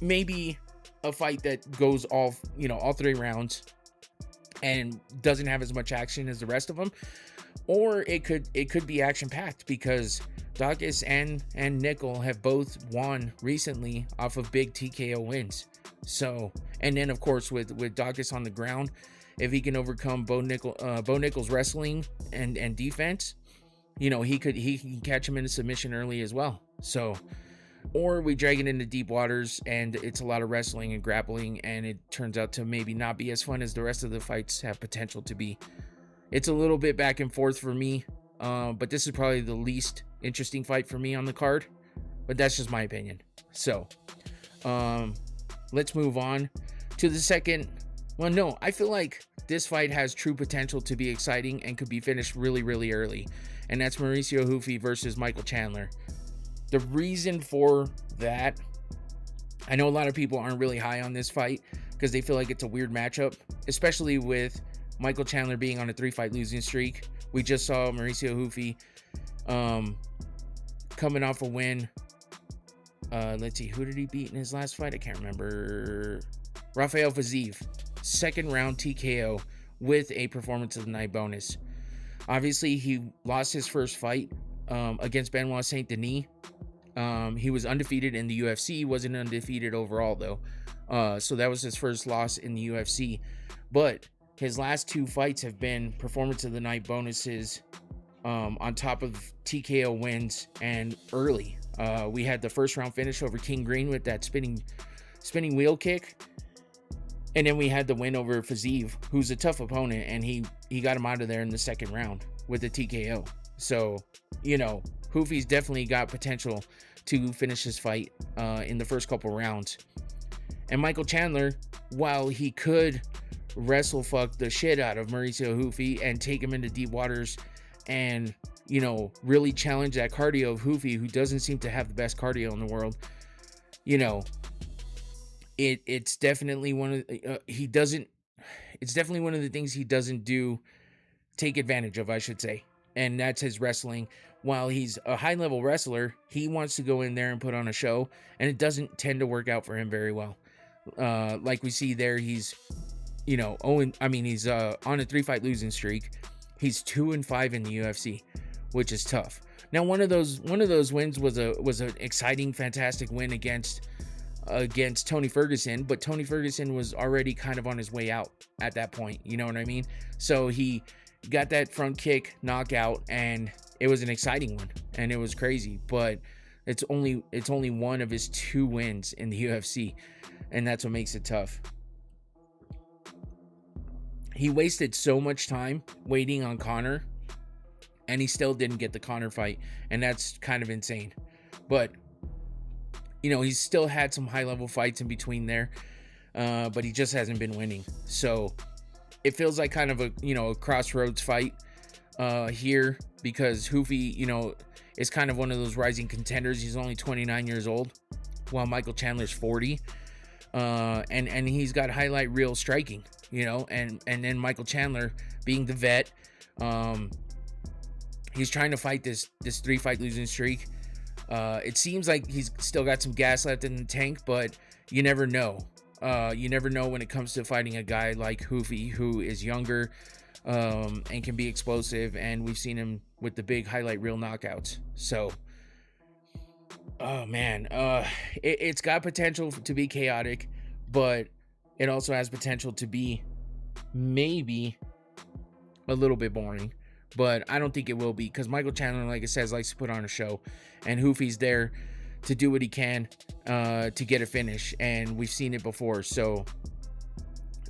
maybe a fight that goes all 3 rounds and doesn't have as much action as the rest of them. Or it could be action-packed, because Daukaus and Nickal have both won recently off of big TKO wins. So, and then of course with Daukaus on the ground, if he can overcome Bo Nickal's wrestling and defense, you know, he can catch him in a submission early as well. So, or we drag it into deep waters and it's a lot of wrestling and grappling, and it turns out to maybe not be as fun as the rest of the fights have potential to be. It's a little bit back and forth for me, but this is probably the least interesting fight for me on the card, but that's just my opinion. So let's move on to the second. Well, no, I feel like this fight has true potential to be exciting and could be finished really, really early, and that's Mauricio Ruffy versus Michael Chandler. The reason for that, I know a lot of people aren't really high on this fight because they feel like it's a weird matchup, especially with Michael Chandler being on a 3-fight losing streak. We just saw Mauricio Ruffy coming off a win. Let's see, who did he beat in his last fight? I can't remember. Rafael Fiziev, second round TKO with a performance of the night bonus. Obviously, he lost his first fight against Benoit Saint Denis. He was undefeated in the UFC. He wasn't undefeated overall though. So that was his first loss in the UFC. But his last 2 fights have been performance of the night bonuses on top of TKO wins and early. We had the first round finish over King Green with that spinning wheel kick. And then we had the win over Fiziev, who's a tough opponent, and he got him out of there in the second round with a TKO. So, you know, Ruffy's definitely got potential to finish his fight in the first couple rounds. And Michael Chandler, while he could wrestle fuck the shit out of Mauricio Ruffy and take him into deep waters and, you know, really challenge that cardio of Ruffy, who doesn't seem to have the best cardio in the world, you know, it's definitely one of it's definitely one of the things he doesn't take advantage of, I should say. And that's his wrestling. While he's a high-level wrestler, he wants to go in there and put on a show, and it doesn't tend to work out for him very well. Like we see there, he's, you know, he's on a 3-fight losing streak. He's 2-5 in the UFC, which is tough. Now, one of those wins was an exciting, fantastic win against Tony Ferguson, but Tony Ferguson was already kind of on his way out at that point. You know what I mean? So he got that front kick knockout, and it was an exciting one, and it was crazy. But it's only one of his 2 wins in the UFC, and that's what makes it tough. He wasted so much time waiting on Conor, and he still didn't get the Conor fight, and that's kind of insane. But you know, he's still had some high-level fights in between there, but he just hasn't been winning. So it feels like kind of a crossroads fight here, because Ruffy, you know, is kind of one of those rising contenders. He's only 29 years old, while Michael Chandler's 40, and he's got highlight reel striking, you know, and then Michael Chandler being the vet, He's trying to fight this 3-fight losing streak. It seems like he's still got some gas left in the tank, but you never know. You never know when it comes to fighting a guy like Ruffy, who is younger and can be explosive, and we've seen him with the big highlight reel knockouts. So, oh man, it's got potential to be chaotic, but it also has potential to be maybe a little bit boring. But I don't think it will be, because Michael Chandler, like I said, likes to put on a show, and Ruffy's there to do what he can to get a finish, and we've seen it before. So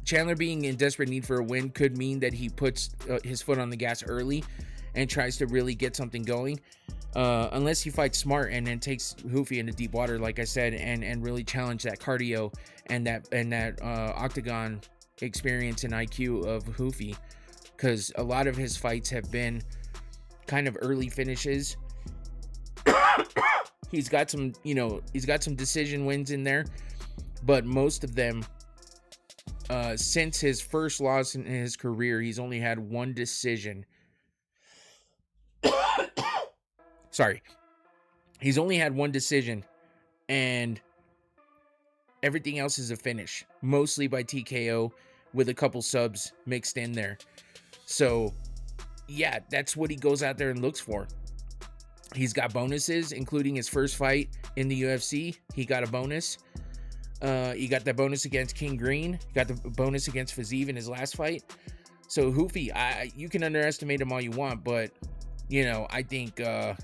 Chandler being in desperate need for a win could mean that he puts his foot on the gas early and tries to really get something going, unless he fights smart and then takes Ruffy into deep water, like I said, and really challenge that cardio and that Octagon experience and IQ of Ruffy. Because a lot of his fights have been kind of early finishes. He's got some decision wins in there, but most of them, since his first loss in his career, he's only had one decision. Sorry. He's only had one decision, and everything else is a finish, mostly by TKO with a couple subs mixed in there. So, yeah, that's what he goes out there and looks for. He's got bonuses, including his first fight in the UFC. He got a bonus. He got that bonus against King Green. He got the bonus against Fiziev in his last fight. So, Ruffy, you can underestimate him all you want, but, I think I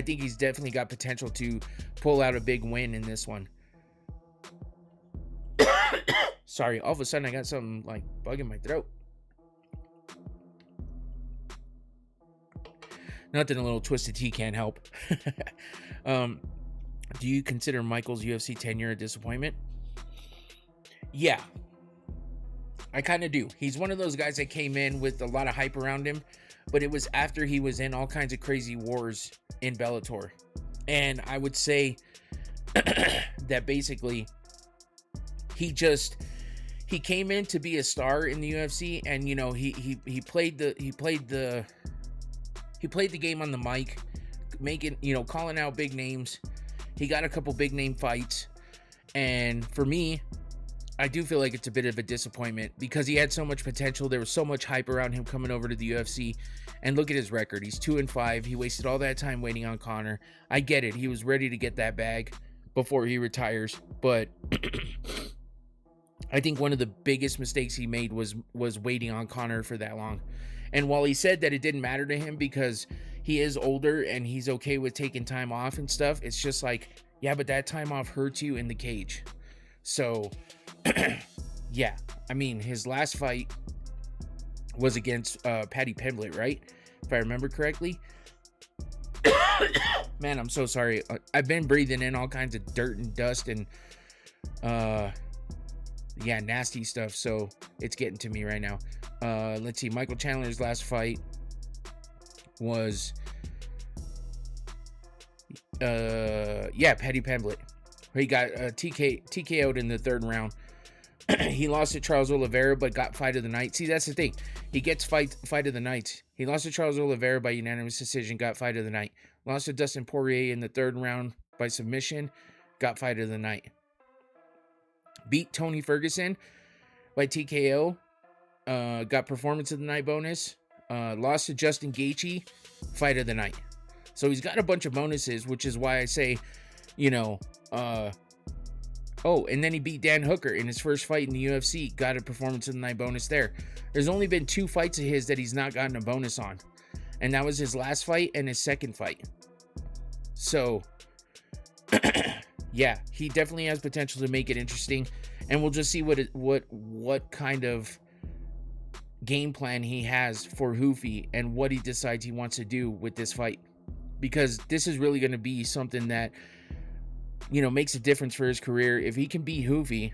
think he's definitely got potential to pull out a big win in this one. Sorry, all of a sudden I got something like bugging my throat. Not that a little twisted tea can't help. Do you consider Michael's UFC tenure a disappointment? Yeah, I kind of do. He's one of those guys that came in with a lot of hype around him, but it was after he was in all kinds of crazy wars in Bellator. And I would say that basically he came in to be a star in the UFC, and he played the game on the mic, calling out big names. He got a couple big name fights, and for me, I do feel like it's a bit of a disappointment because he had so much potential. There was so much hype around him coming over to the UFC, and look at his record. He's 2-5. He wasted all that time waiting on Conor. I get it. He was ready to get that bag before he retires, but I think one of the biggest mistakes he made was waiting on Conor for that long. And while he said that it didn't matter to him because he is older and he's okay with taking time off and stuff, it's just like, yeah, but that time off hurts you in the cage. So, yeah, I mean, his last fight was against Paddy Pimblett, right? If I remember correctly. Man, I'm so sorry. I've been breathing in all kinds of dirt and dust and yeah, nasty stuff, so it's getting to me right now. Let's see, Michael Chandler's last fight was Paddy Pimblett. He got TKO'd in the third round. He lost to Charles Oliveira, but got fight of the night. See, that's the thing. He gets fight of the night. He lost to Charles Oliveira by unanimous decision, got fight of the night. Lost to Dustin Poirier in the third round by submission, got fight of the night. Beat Tony Ferguson by TKO, got performance of the night bonus. Lost to Justin Gaethje, fight of the night. So he's got a bunch of bonuses, which is why I say, and then he beat Dan Hooker in his first fight in the UFC, got a performance of the night bonus there. There's only been 2 fights of his that he's not gotten a bonus on, and that was his last fight and his second fight. So yeah, he definitely has potential to make it interesting, and we'll just see what kind of game plan he has for Ruffy and what he decides he wants to do with this fight, because this is really going to be something that makes a difference for his career. If he can beat Ruffy,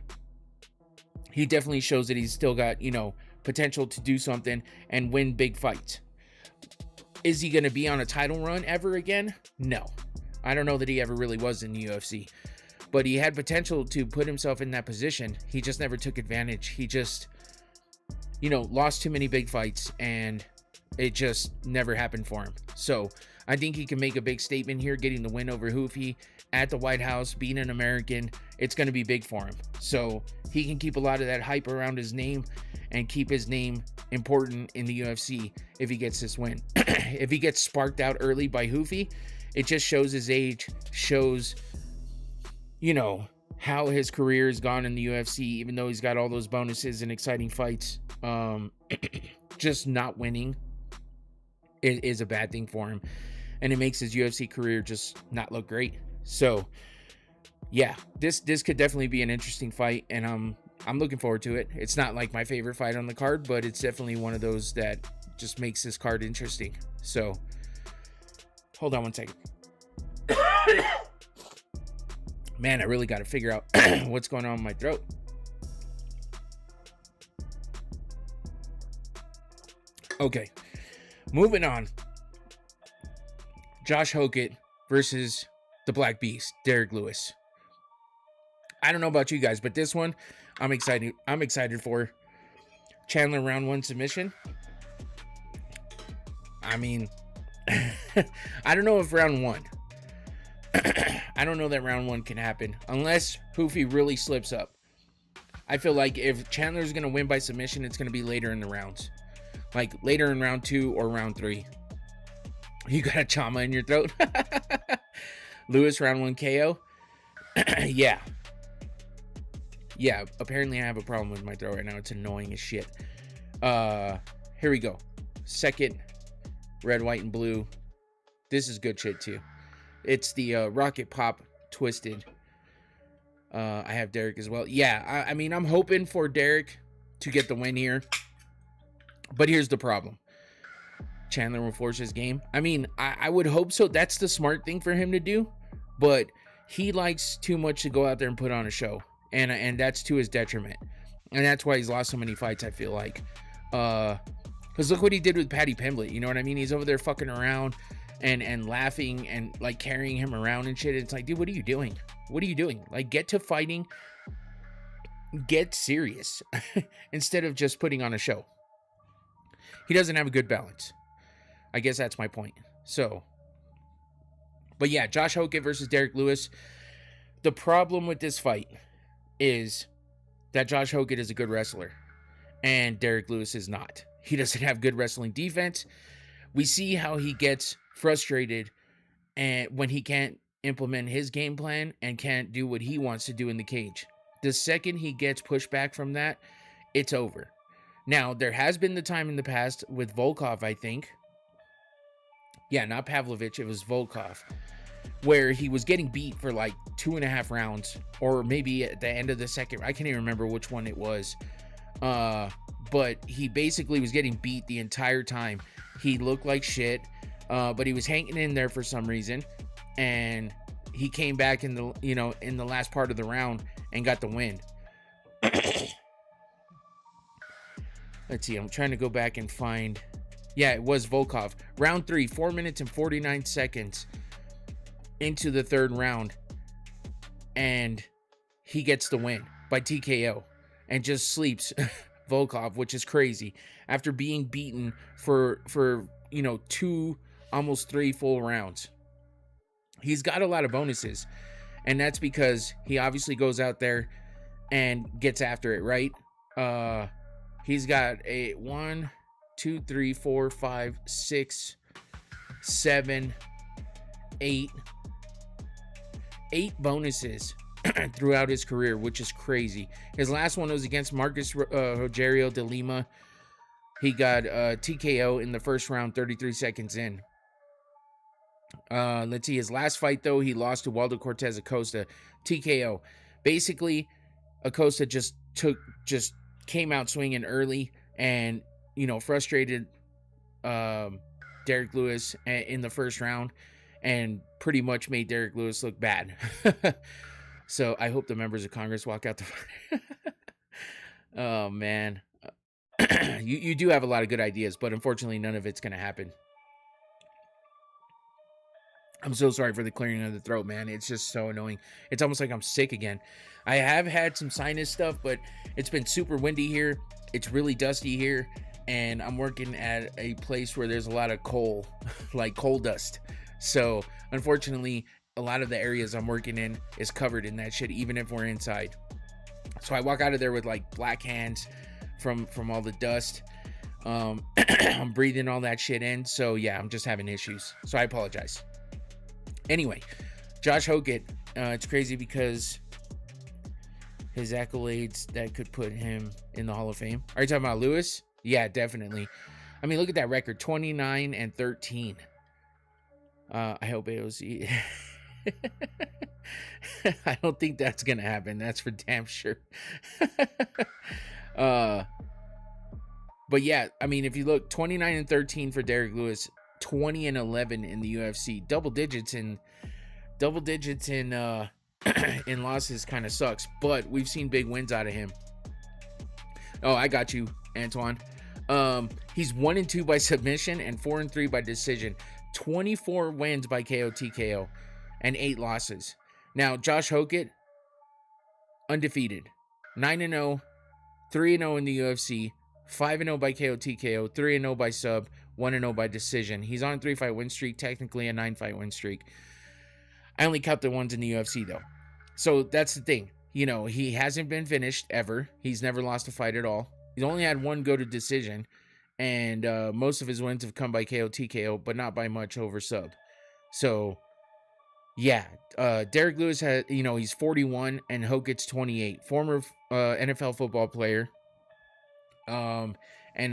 he definitely shows that he's still got potential to do something and win big fights. Is he going to be on a title run ever again? No. I don't know that he ever really was in the UFC, but he had potential to put himself in that position. He just never took advantage. He just, lost too many big fights, and It just never happened for him. So I think he can make a big statement here, getting the win over Ruffy at the White House, being an American. It's going to be big for him. So he can keep a lot of that hype around his name and keep his name important in the UFC if he gets this win. If he gets sparked out early by Ruffy, it just shows his age, shows, you know, how his career has gone in the UFC, even though he's got all those bonuses and exciting fights. Just not winning is a bad thing for him, and it makes his UFC career just not look great. So yeah, this could definitely be an interesting fight, and I'm looking forward to it. It's not like my favorite fight on the card, but it's definitely one of those that just makes this card interesting. So hold on one second. Man, I really got to figure out what's going on in my throat. Okay, moving on. Josh Hokit versus the Black Beast, Derrick Lewis. I don't know about you guys, but this one I'm excited. I'm excited for. Chandler round 1 submission. I mean, I don't know if round 1. I don't know that round 1 can happen unless Ruffy really slips up. I feel like if Chandler's going to win by submission, it's going to be later in the rounds. Like later in round 2 or round 3. You got a chama in your throat. Lewis round 1 KO. Yeah. Yeah, apparently I have a problem with my throat right now. It's annoying as shit. Here we go. Second, red, white, and blue. This is good shit too. It's the Rocket Pop Twisted. I have Derrick as well. Yeah, I mean, I'm hoping for Derrick to get the win here. But here's the problem. Chandler will force his game. I mean, I would hope so. That's the smart thing for him to do. But he likes too much to go out there and put on a show. And that's to his detriment. And that's why he's lost so many fights, I feel like. Because look what he did with Paddy Pimblett. You know what I mean? He's over there fucking around and laughing and like carrying him around and shit. It's like, dude, what are you doing? What are you doing? Like, get to fighting. Get serious. Instead of just putting on a show. He doesn't have a good balance. I guess that's my point. So, but yeah, Josh Hokit versus Derrick Lewis. The problem with this fight is that Josh Hokit is a good wrestler and Derrick Lewis is not. He doesn't have good wrestling defense. We see how he gets frustrated and when he can't implement his game plan and can't do what he wants to do in the cage. The second he gets pushed back from that, it's over. Now, there has been the time in the past with Volkov, I think. Yeah, not Pavlovich, it was Volkov. Where he was getting beat for like 2.5 rounds. Or maybe at the end of the second. I can't even remember which one it was. But he basically was getting beat the entire time. He looked like shit. But he was hanging in there for some reason. And he came back in the, in the last part of the round and got the win. Let's see, I'm trying to go back and find. Yeah, it was Volkov. Round 3, 4 minutes and 49 seconds into the third round. And he gets the win by TKO and just sleeps Volkov, which is crazy. After being beaten for 2, almost 3 full rounds. He's got a lot of bonuses. And that's because he obviously goes out there and gets after it, right? He's got a 1, 2, 3, 4, 5, 6, 7, 8 bonuses throughout his career, which is crazy. His last one was against Marcus Rogerio de Lima. He got TKO in the first round, 33 seconds in. Let's see. His last fight, though, he lost to Waldo Cortez Acosta. TKO. Basically, Acosta just came out swinging early and, frustrated Derrick Lewis in the first round and pretty much made Derrick Lewis look bad. So I hope the members of Congress walk out the fight. Oh, man. You do have a lot of good ideas, but unfortunately none of it's going to happen. I'm so sorry for the clearing of the throat, man. It's just so annoying. It's almost like I'm sick again. I have had some sinus stuff, but it's been super windy here. It's really dusty here. and I'm working at a place where there's a lot of coal, like coal dust. So unfortunately, a lot of the areas I'm working in is covered in that shit, even if we're inside. So I walk out of there with like black hands from all the dust. I'm breathing all that shit in. So yeah, I'm just having issues. So I apologize. Anyway, Josh Hokit, it's crazy because his accolades that could put him in the Hall of Fame. Are you talking about Lewis? Yeah, definitely. I mean, look at that record, 29-13. I hope AOC. I don't think that's gonna happen. That's for damn sure. But yeah, I mean, if you look, 29-13 for Derek Lewis, 20-11 in the UFC, double digits in in losses kind of sucks, but we've seen big wins out of him. Oh, I got you, Antoine. He's 1-2 by submission and 4-3 by decision. 24 wins by KO TKO and 8 losses. Now, Josh Hokit, undefeated. 9-0, 3-0 in the UFC, 5-0 by KO TKO, 3-0 by sub, 1-0 by decision. He's on a 3-fight win streak, technically a 9-fight win streak. I only count the ones in the UFC though. So that's the thing. You know, he hasn't been finished ever. He's never lost a fight at all. He's only had one go to decision. And most of his wins have come by KO TKO, but not by much over sub. So, yeah. Derek Lewis has, you know, he's 41 and Hokit's 28. Former NFL football player. And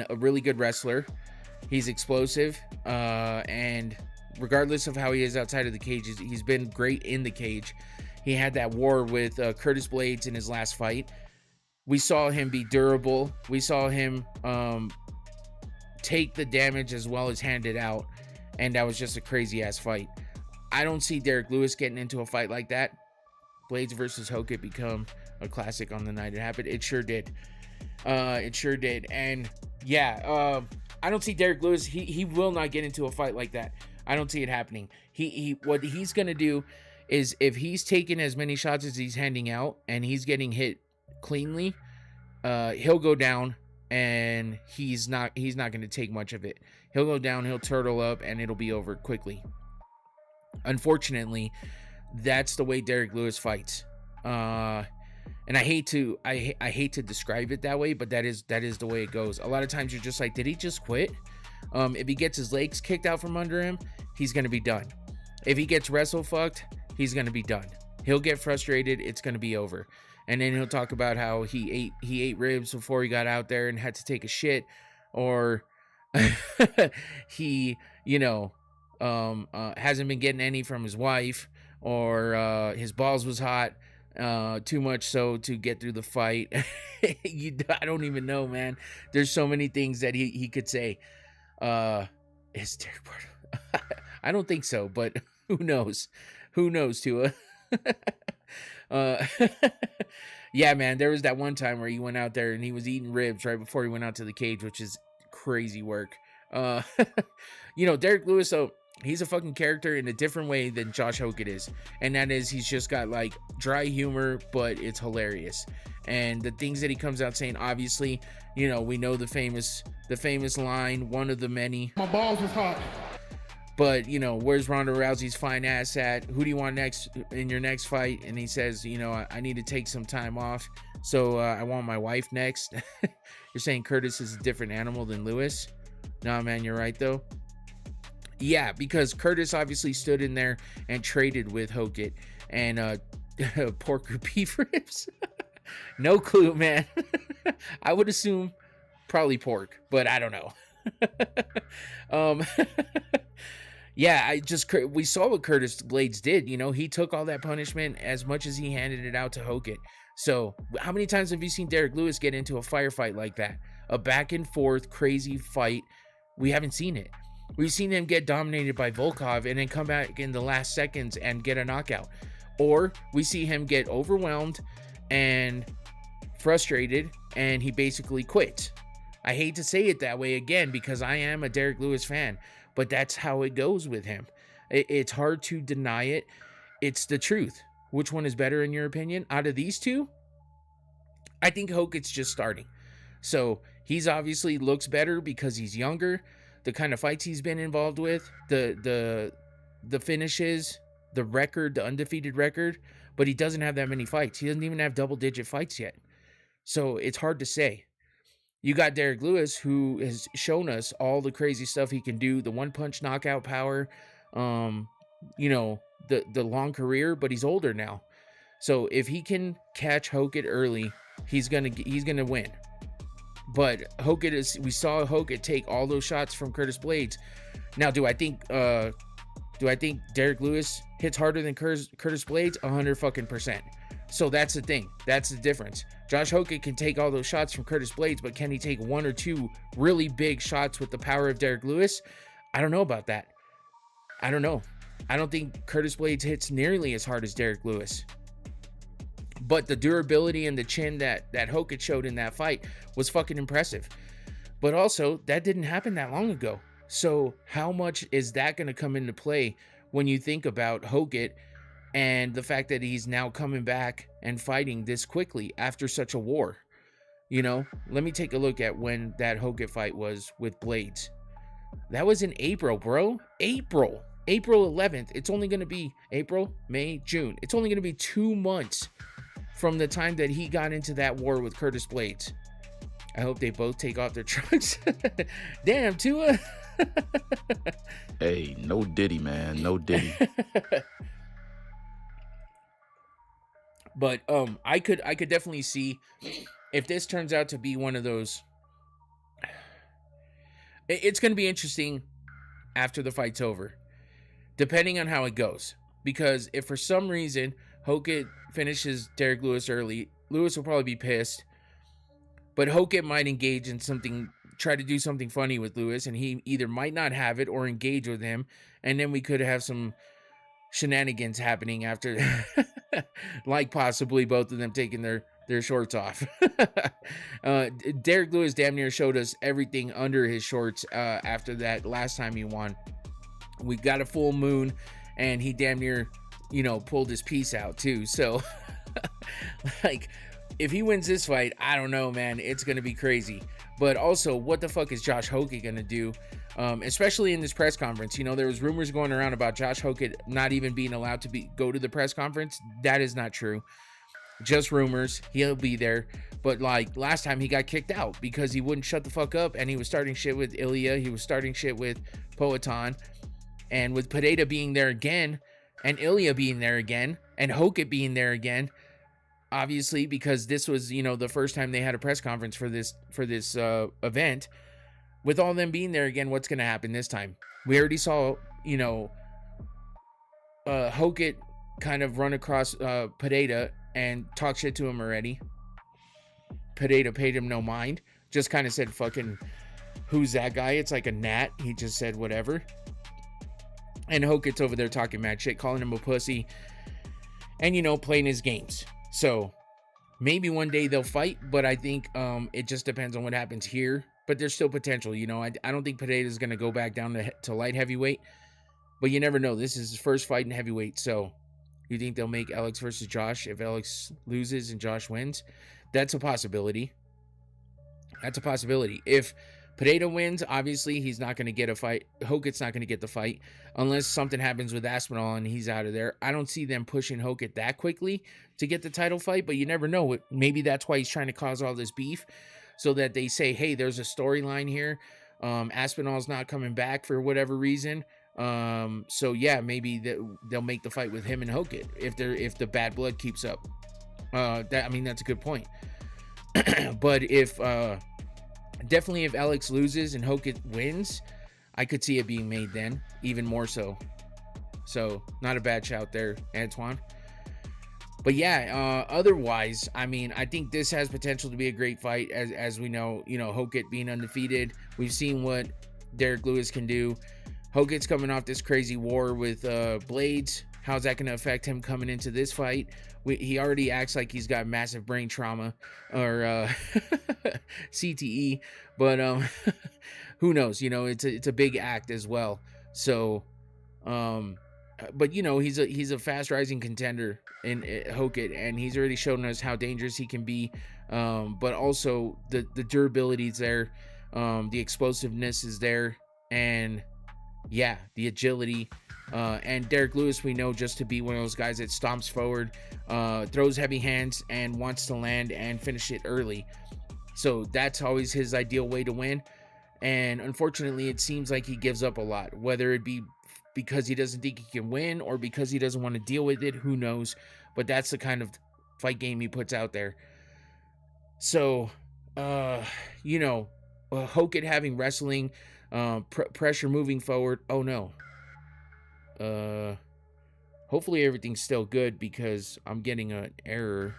a really good wrestler. He's explosive. And regardless of how he is outside of the cage, he's been great in the cage. He had that war with Curtis Blades in his last fight. We saw him be durable. We saw him take the damage as well as hand it out. And that was just a crazy ass fight. I don't see Derek Lewis getting into a fight like that. Blades versus Hokit become a classic on the night it happened. It sure did. It sure did. And yeah, I don't see Derek Lewis. He will not get into a fight like that. I don't see it happening. What he's going to do is, if he's taking as many shots as he's handing out and he's getting hit cleanly, he'll go down and he's not going to take much of it. He'll go down, he'll turtle up, and it'll be over quickly. Unfortunately, that's the way Derek Lewis fights. And I hate to describe it that way, but that is the way it goes. A lot of times you're just like, did he just quit? If he gets his legs kicked out from under him, he's going to be done. If he gets wrestle fucked, he's going to be done. He'll get frustrated. It's going to be over. And then he'll talk about how he ate ribs before he got out there and had to take a shit, or he, hasn't been getting any from his wife, or his balls was hot, too much so to get through the fight. I don't even know, man. There's so many things that he could say. Is Derek Bardo? I don't think so, but who knows? Who knows, Tua? Yeah, man, there was that one time where he went out there and he was eating ribs right before he went out to the cage, which is crazy work. Derek Lewis, so he's a fucking character in a different way than Josh Hokit is. And that is, he's just got like dry humor, but it's hilarious. And the things that he comes out saying, obviously, we know the famous line, one of the many. My balls was hot. But, where's Ronda Rousey's fine ass at? Who do you want next in your next fight? And he says, I need to take some time off. So I want my wife next. You're saying Curtis is a different animal than Lewis? Nah, man, you're right, though. Yeah, because Curtis obviously stood in there and traded with Hokit and pork or beef ribs. No clue, man. I would assume probably pork, but I don't know. Yeah, we saw what Curtis Blades did. He took all that punishment as much as he handed it out to Hokit. So how many times have you seen Derek Lewis get into a firefight like that? A back and forth crazy fight. We haven't seen it. We've seen him get dominated by Volkov and then come back in the last seconds and get a knockout. Or we see him get overwhelmed and frustrated and he basically quits. I hate to say it that way again because I am a Derek Lewis fan, but that's how it goes with him. It's hard to deny it. It's the truth. Which one is better in your opinion? Out of these two, I think Hokit's just starting. So He's obviously looks better because he's younger. The kind of fights he's been involved with, the finishes, the record, the undefeated record, but he doesn't have that many fights. He doesn't even have double-digit fights yet. So it's hard to say. You got Derek Lewis, who has shown us all the crazy stuff he can do, the one-punch knockout power, you know, the long career, but he's older now. So if he can catch Hokit early, he's gonna win. But Hokit we saw Hokit take all those shots from Curtis Blades. Now, do I think Derek Lewis hits harder than Curtis Blades? 100%. So that's the thing. That's the difference. Josh Hokit can take all those shots from Curtis Blades, but can he take one or two really big shots with the power of Derek Lewis? I don't know about that. I don't know. I don't think Curtis Blades hits nearly as hard as Derek Lewis. But the durability and the chin that Hokit showed in that fight was fucking impressive. But also, that didn't happen that long ago. So how much is that going to come into play when you think about Hokit and the fact that he's now coming back and fighting this quickly after such a war? You know, let me take a look at when that Hokit fight was with Blades. That was in April, bro. April 11th. It's only going to be April, May, June. It's only going to be 2 months from the time that he got into that war with Curtis Blades. I hope they both take off their trunks. Damn, Tua. Hey, no Diddy, man. No Diddy. But I could definitely see if this turns out to be one of those. It's going to be interesting after the fight's over, depending on how it goes. Because if for some reason Hokit finishes Derek Lewis early, Lewis will probably be pissed. But Hokit might engage in something, try to do something funny with Lewis, and he either might not have it or engage with him, and then we could have some shenanigans happening after, like possibly both of them taking their shorts off. Derek Lewis damn near showed us everything under his shorts after that last time he won. We got a full moon, and he damn near, you know, pulled his piece out too. So, like, if he wins this fight, I don't know, man. It's going to be crazy. But also, what the fuck is Josh Hokit going to do? Especially in this press conference. You know, there was rumors going around about Josh Hokit not even being allowed to go to the press conference. That is not true. Just rumors. He'll be there. But, like, last time he got kicked out because he wouldn't shut the fuck up, and he was starting shit with Ilia. He was starting shit with Poatan. And with Pereira being there again, and Ilia being there again, and Hokit being there again, obviously, because this was, you know, the first time they had a press conference for this event. With all them being there again, what's going to happen this time? We already saw, you know, Hokit kind of run across Pereira and talk shit to him already. Pereira paid him no mind. Just kind of said, fucking, who's that guy? It's like a gnat. He just said whatever. And Hokit's over there talking mad shit, calling him a pussy. And, you know, playing his games. So maybe one day they'll fight, but I think it just depends on what happens here. But there's still potential, you know. I don't think Pereira is going to go back down to light heavyweight, but you never know. This is his first fight in heavyweight, so you think they'll make Alex versus Josh if Alex loses and Josh wins? That's a possibility. That's a possibility. If Pereira wins, obviously he's not going to get a fight. Hokit's not going to get the fight unless something happens with Aspinall and he's out of there. I don't see them pushing Hokit that quickly to get the title fight, but you never know. Maybe that's why he's trying to cause all this beef, so that they say, hey, there's a storyline here. Aspinall's not coming back for whatever reason. So yeah, maybe they'll make the fight with him and Hokit if the bad blood keeps up. That's a good point. But if definitely if Alex loses and Hokit wins, I could see it being made then, even more so. So not a bad shout there, Antoine. But yeah, otherwise, I mean, I think this has potential to be a great fight. As we know, you know, Hokit being undefeated. We've seen what Derek Lewis can do. Hokit's coming off this crazy war with Blades. How's that going to affect him coming into this fight? He already acts like he's got massive brain trauma or CTE. But who knows? You know, it's a big act as well. So but he's a fast rising contender in Hokit, and he's already shown us how dangerous he can be. But also the durability is there, the explosiveness is there, and yeah, the agility. And Derek Lewis, we know just to be one of those guys that stomps forward, throws heavy hands, and wants to land and finish it early. So that's always his ideal way to win. And unfortunately, it seems like he gives up a lot, whether it be because he doesn't think he can win or because he doesn't want to deal with it. Who knows? But that's the kind of fight game he puts out there. So, Hokit having wrestling, pressure moving forward. Oh no. Hopefully everything's still good because I'm getting an error.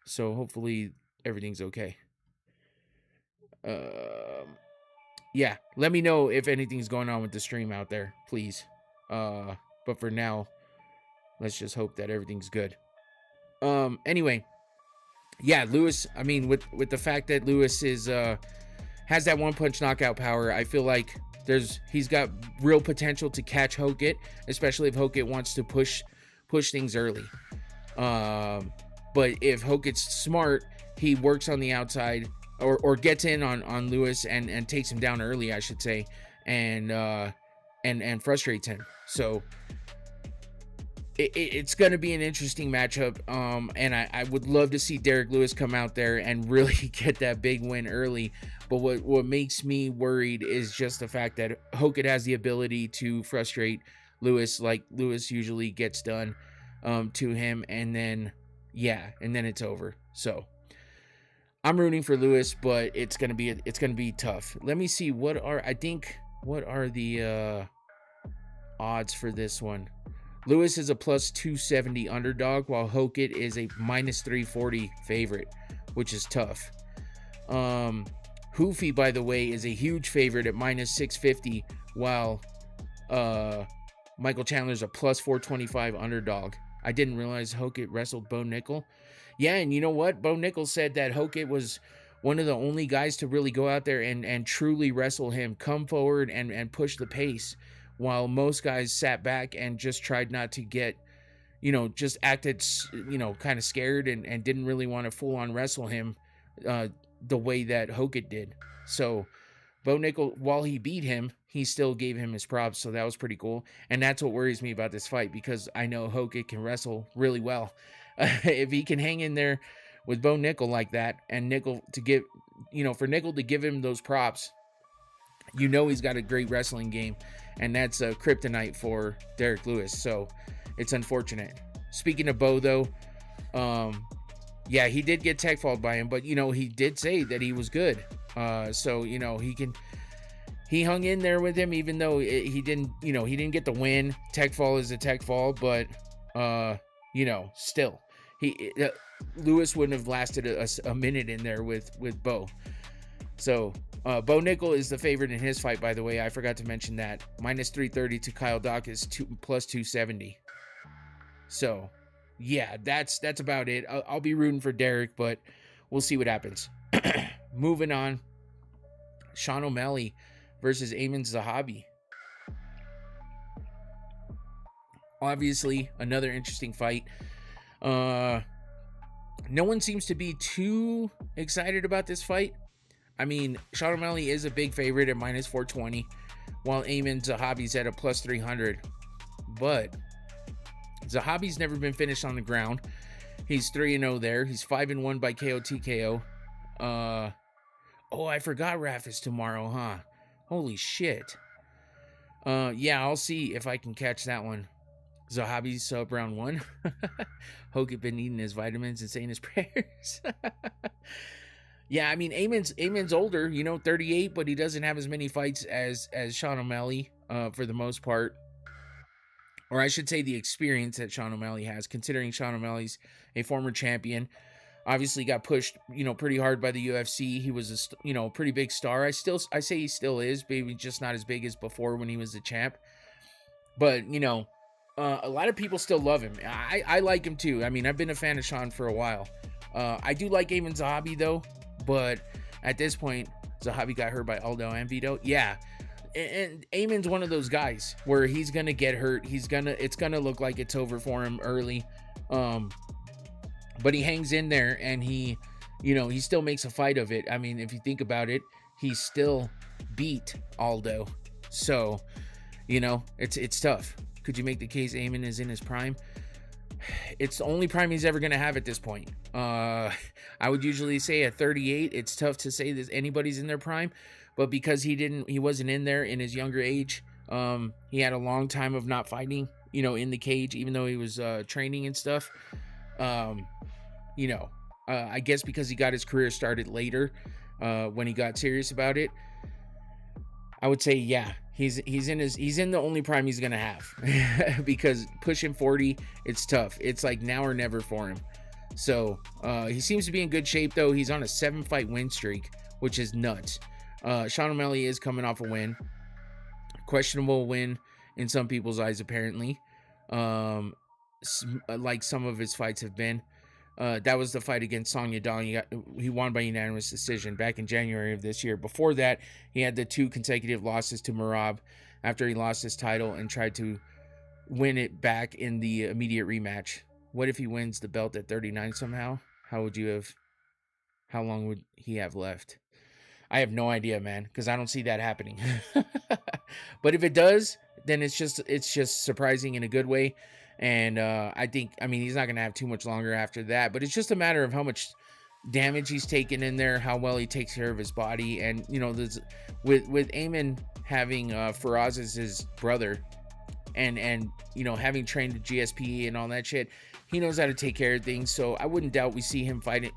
So hopefully everything's okay. Yeah, let me know if anything's going on with the stream out there, please. But for now, let's just hope that everything's good. Anyway, yeah, Lewis, I mean, with the fact that Lewis is has that one punch knockout power, I feel like he's got real potential to catch Hokit, especially if Hokit wants to push things early. But if Hokit's smart, he works on the outside or gets in on Lewis and takes him down early, I should say, and frustrates him. So it's going to be an interesting matchup. And I would love to see Derek Lewis come out there and really get that big win early. But what makes me worried is just the fact that Hokit has the ability to frustrate Lewis, like Lewis usually gets done to him, and then it's over. So I'm rooting for Lewis, but it's gonna be tough. Let me see what are the odds for this one. Lewis is a plus 270 underdog, while Hokit is a minus 340 favorite, which is tough. Hoofy, by the way, is a huge favorite at minus 650, while Michael Chandler's a plus 425 underdog. I didn't realize Hokit wrestled Bo Nickal. Yeah, and you know what? Bo Nickal said that Hokit was one of the only guys to really go out there and truly wrestle him, come forward and push the pace, while most guys sat back and just tried not to get, just acted, kind of scared and didn't really want to full-on wrestle him the way that Hokit did. So Bo Nickal, while he beat him, he still gave him his props, so that was pretty cool. And that's what worries me about this fight, because I know Hokit can wrestle really well. If he can hang in there with Bo Nickal like that, and Nickal to give, for Nickal to give him those props, he's got a great wrestling game, and that's a kryptonite for Derek Lewis. So it's unfortunate. Speaking of Bo, though, yeah, he did get tech fault by him, but he did say that he was good. So he hung in there with him, even though he didn't get the win. Tech fall is a tech fall, but still, Lewis wouldn't have lasted a minute in there with Bo. So Bo Nickal is the favorite in his fight, by the way. I forgot to mention that. Minus 330 to Kyle Daukaus, plus 270. So yeah, that's about it. I'll be rooting for Derek, but we'll see what happens. Moving on, Sean O'Malley versus Amin Zahabi. Obviously, another interesting fight. No one seems to be too excited about this fight. I mean, Sean O'Malley is a big favorite at minus 420, while Amin Zahabi's at a plus 300. But Zahabi's never been finished on the ground. He's 3-0 there. He's 5-1 by KO TKO. Oh, I forgot Raf is tomorrow, huh? Holy shit. Yeah, I'll see if I can catch that one. Zahabi's sub round 1. Hokit been eating his vitamins and saying his prayers. Yeah, I mean, Amin's older, 38, but he doesn't have as many fights as Sean O'Malley, for the most part. Or I should say the experience that Sean O'Malley has, considering Sean O'Malley's a former champion. Obviously got pushed, pretty hard by the UFC. He was a, pretty big star. I say he still is, maybe just not as big as before when he was the champ. But, a lot of people still love him. I like him too. I mean, I've been a fan of Sean for a while. I do like Amin Zahabi though, but at this point, Zahabi got hurt by Aldo and Vito. Yeah, and Amon's one of those guys where he's gonna get hurt. It's gonna look like it's over for him early. But he hangs in there, and he still makes a fight of it. I mean, if you think about it, he still beat Aldo. So, it's tough. Could you make the case Amon is in his prime? It's the only prime he's ever going to have at this point. I would usually say at 38, it's tough to say that anybody's in their prime, but because he wasn't in there in his younger age, he had a long time of not fighting, in the cage, even though he was training and stuff. I guess because he got his career started later, when he got serious about it, I would say, yeah, he's in the only prime he's gonna have, because pushing 40, it's tough. It's like now or never for him. So he seems to be in good shape though. He's on a 7-fight win streak, which is nuts. Sean O'Malley is coming off a win, questionable win in some people's eyes apparently, like some of his fights have been. That was the fight against Song Yadong. He won by unanimous decision back in January of this year. Before that, he had the 2 consecutive losses to Merab after he lost his title and tried to win it back in the immediate rematch. What if he wins the belt at 39 somehow? How long would he have left? I have no idea, man, because I don't see that happening. But if it does, then it's just surprising in a good way. And I mean, he's not going to have too much longer after that, but it's just a matter of how much damage he's taken in there, how well he takes care of his body. And, with Amon having Faraz as his brother and having trained at GSP and all that shit, he knows how to take care of things. So I wouldn't doubt we see him fight,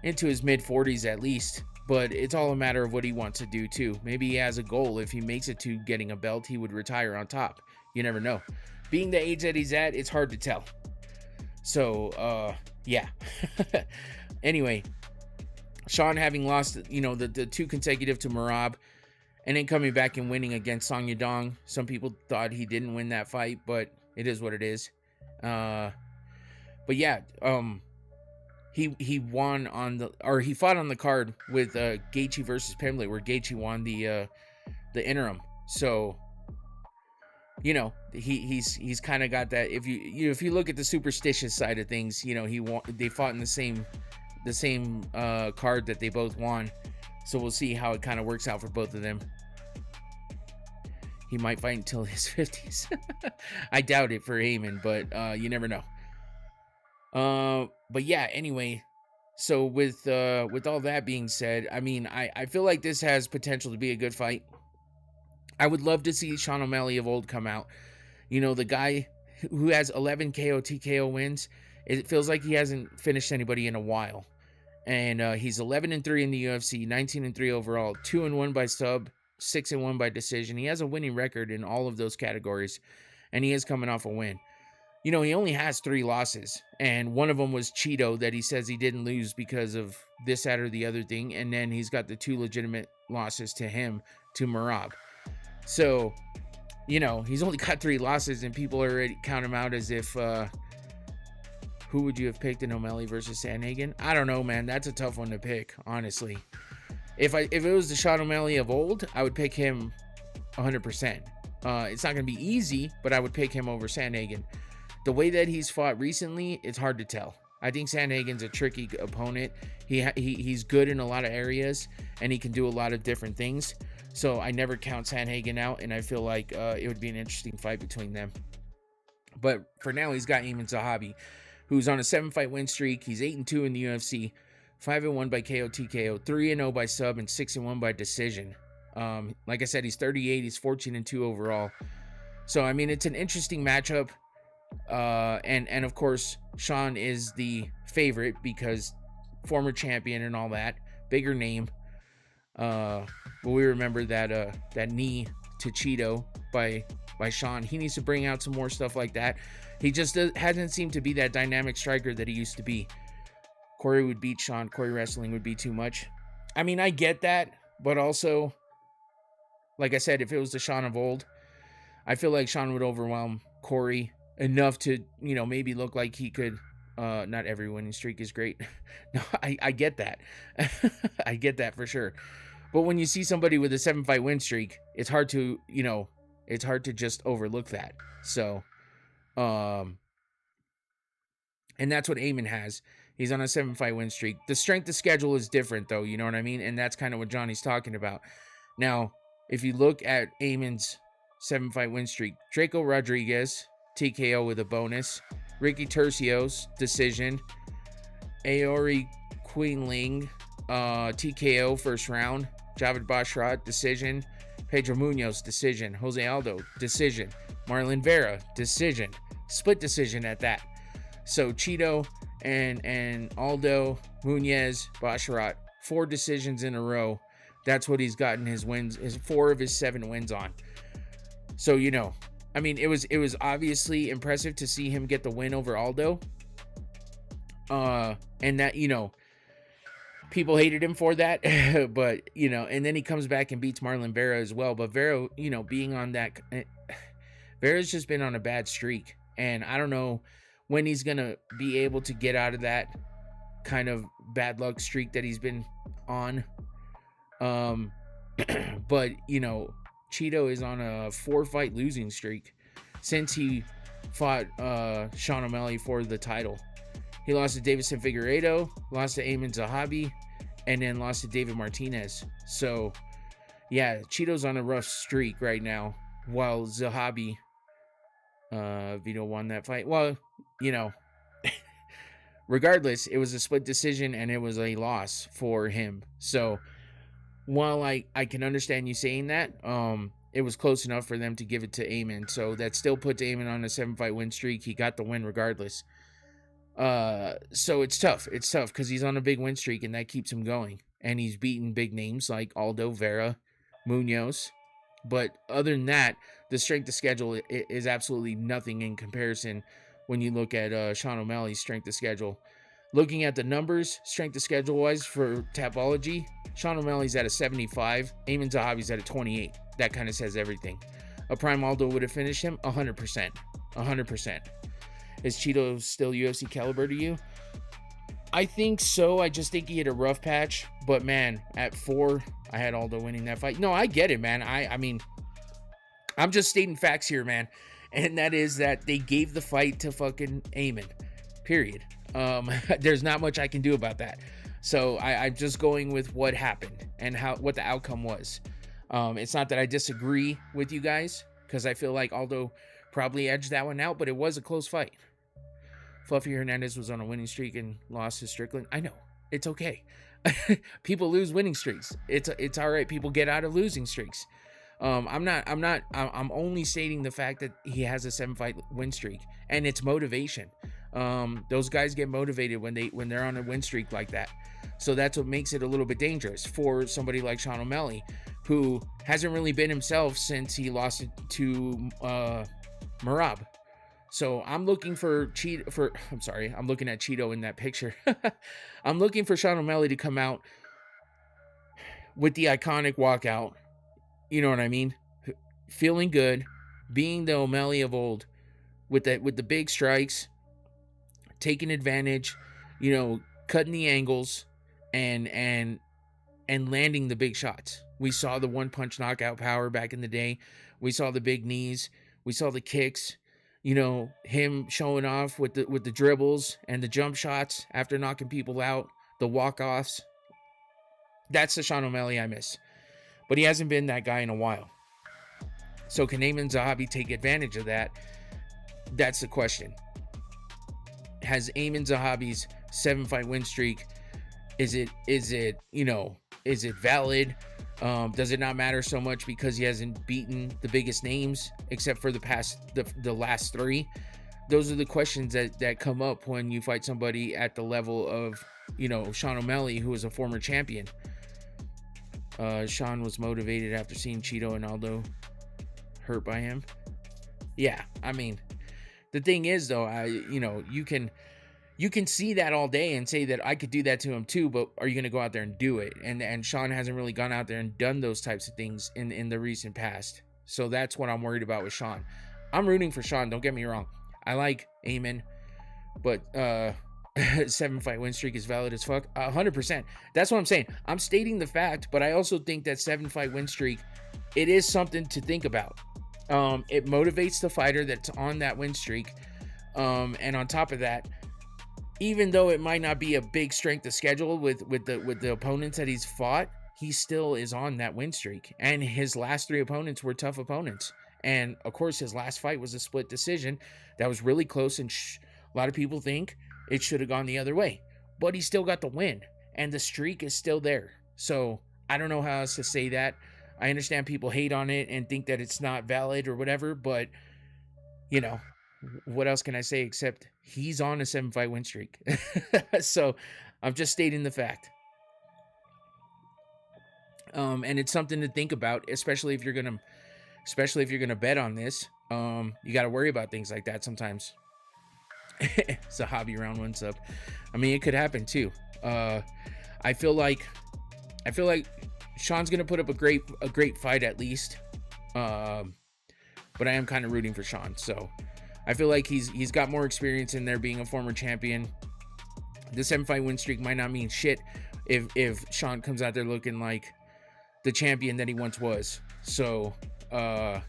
into his mid-40s at least. But it's all a matter of what he wants to do, too. Maybe he has a goal. If he makes it to getting a belt, he would retire on top. You never know. Being the age that he's at, it's hard to tell. So, yeah. Anyway, Sean having lost, the 2 consecutive to Merab, and then coming back and winning against Song Yadong. Some people thought he didn't win that fight, but it is what it is. But yeah, he fought on the card with Geathje versus Pembley, where Geathje won the interim. So, he's kind of got that. If you look at the superstitious side of things, they fought in the same card that they both won. So we'll see how it kind of works out for both of them. He might fight until his 50s. I doubt it for Amon, but you never know. But yeah, anyway, so with all that being said, I mean, I feel like this has potential to be a good fight. I would love to see Sean O'Malley of old come out. The guy who has 11 KO TKO wins, it feels like he hasn't finished anybody in a while. And he's 11-3 in the UFC, 19-3 overall, 2-1 by sub, 6-1 by decision. He has a winning record in all of those categories, and he is coming off a win. He only has 3 losses, and one of them was Cheeto that he says he didn't lose because of this, that, or the other thing. And then he's got the 2 legitimate losses to him, to Merab. So, he's only got 3 losses, and people already count him out as if, who would you have picked in O'Malley versus Sandhagen? I don't know, man. That's a tough one to pick, honestly. If it was the Sean O'Malley of old, I would pick him 100%. It's not going to be easy, but I would pick him over Sandhagen. The way that he's fought recently, it's hard to tell. I think Sandhagen's a tricky opponent. He's good in a lot of areas, and he can do a lot of different things. So I never count Sandhagen out, and I feel like it would be an interesting fight between them. But for now, he's got Eamon Zahabi, who's on a 7-fight win streak. He's 8-2 in the UFC, 5-1 by KO TKO, 3-0 by sub, and 6-1 by decision. Like I said, he's 38. He's 14-2 overall. So, I mean, it's an interesting matchup. And of course, Sean is the favorite because former champion and all that, bigger name. But we remember that knee to Cheeto by Sean. He needs to bring out some more stuff like that. He just hasn't seemed to be that dynamic striker that he used to be. Corey would beat Sean. Corey wrestling would be too much. I mean, I get that, but also, like I said, if it was the Sean of old, I feel like Sean would overwhelm Corey enough to, maybe look like he could. Not every winning streak is great. No, I get that. I get that for sure. But when you see somebody with a 7-fight win streak, it's hard to, it's hard to just overlook that. So, and that's what Amen has. He's on a 7-fight win streak. The strength of schedule is different, though. You know what I mean? And that's kind of what Johnny's talking about. Now, if you look at Amen's 7-fight win streak, Draco Rodriguez, TKO with a bonus. Ricky Tercios, decision. Aori Queenling, TKO first round. Javid Bashrat, decision. Pedro Munoz, decision. Jose Aldo, decision. Marlon Vera, decision. Split decision at that. So Cheeto and Aldo, Munoz, Bashrat, 4 decisions in a row. That's what he's gotten his wins, his 4 of his 7 wins on. So, I mean, it was obviously impressive to see him get the win over Aldo. And that, people hated him for that, but, and then he comes back and beats Marlon Vera as well. But Vera, being on that, Vera's just been on a bad streak. And I don't know when he's going to be able to get out of that kind of bad luck streak that he's been on. But, Cheeto is on a 4-fight losing streak since he fought Sean O'Malley for the title. He lost to Davison Figueiredo, lost to Amen Zahabi, and then lost to David Martinez. So, yeah, Cheeto's on a rough streak right now, while Zahabi, Vito won that fight. Well, regardless, it was a split decision, and it was a loss for him. So, while I can understand you saying that, it was close enough for them to give it to Amen. So, that still puts Amen on a 7-fight win streak. He got the win regardless. So it's tough. It's tough because he's on a big win streak and that keeps him going. And he's beaten big names like Aldo, Vera, Munoz. But other than that, the strength of schedule is absolutely nothing in comparison when you look at Sean O'Malley's strength of schedule. Looking at the numbers, strength of schedule wise for Tapology, Sean O'Malley's at a 75, Amen Zahabi's at a 28. That kind of says everything. A prime Aldo would have finished him 100%. 100%. Is Cheeto still UFC caliber to you? I think so. I just think he had a rough patch. But, man, at 4, I had Aldo winning that fight. No, I get it, man. I mean, I'm just stating facts here, man. And that is that they gave the fight to fucking Amen. Period. There's not much I can do about that. So, I'm just going with what happened and what the outcome was. It's not that I disagree with you guys, because I feel like Aldo probably edged that one out, but it was a close fight. Fluffy Hernandez was on a winning streak and lost to Strickland. I know. It's okay. People lose winning streaks. It's all right. People get out of losing streaks. I'm only stating the fact that he has a 7-fight win streak and it's motivation. Those guys get motivated when they're on a win streak like that. So that's what makes it a little bit dangerous for somebody like Sean O'Malley, who hasn't really been himself since he lost it to Merab. So I'm looking for I'm looking at Cheeto in that picture. I'm looking for Sean O'Malley to come out with the iconic walkout. You know what I mean? Feeling good, being the O'Malley of old, with the big strikes, taking advantage, cutting the angles, and landing the big shots. We saw the one-punch knockout power back in the day. We saw the big knees. We saw the kicks. Him showing off with the dribbles and the jump shots after knocking people out, the walk-offs. That's the Sean O'Malley I miss. But he hasn't been that guy in a while. So can Amen Zahabi take advantage of that? That's the question. Has Amen Zahabi's 7-fight win streak, is it valid? Does it not matter so much because he hasn't beaten the biggest names except for the last 3? Those are the questions that come up when you fight somebody at the level of, Sean O'Malley, who is a former champion. Sean was motivated after seeing Cheeto and Aldo hurt by him. Yeah, I mean, the thing is though, you can see that all day and say that I could do that to him too, but are you going to go out there and do it? And Sean hasn't really gone out there and done those types of things in the recent past. So that's what I'm worried about with Sean. I'm rooting for Sean, don't get me wrong. I like Amen, but 7-fight win streak is valid as fuck. 100%. That's what I'm saying. I'm stating the fact, but I also think that 7-fight win streak, it is something to think about. It motivates the fighter that's on that win streak. And on top of that, even though it might not be a big strength of schedule with the opponents that he's fought, he still is on that win streak. And his last 3 opponents were tough opponents. And of course, his last fight was a split decision that was really close, and a lot of people think it should have gone the other way. But he still got the win, and the streak is still there. So I don't know how else to say that. I understand people hate on it and think that it's not valid or whatever, but, you know, what else can I say except he's on a 7-fight win streak. So I'm just stating the fact. And it's something to think about, especially if you're gonna bet on this. You got to worry about things like that sometimes. Zahabi round 1 sub. I mean, it could happen too. I feel like Sean's gonna put up a great fight at least. But I am kind of rooting for Sean. So I feel like he's got more experience in there, being a former champion. The 7-fight win streak might not mean shit if Sean comes out there looking like the champion that he once was. So I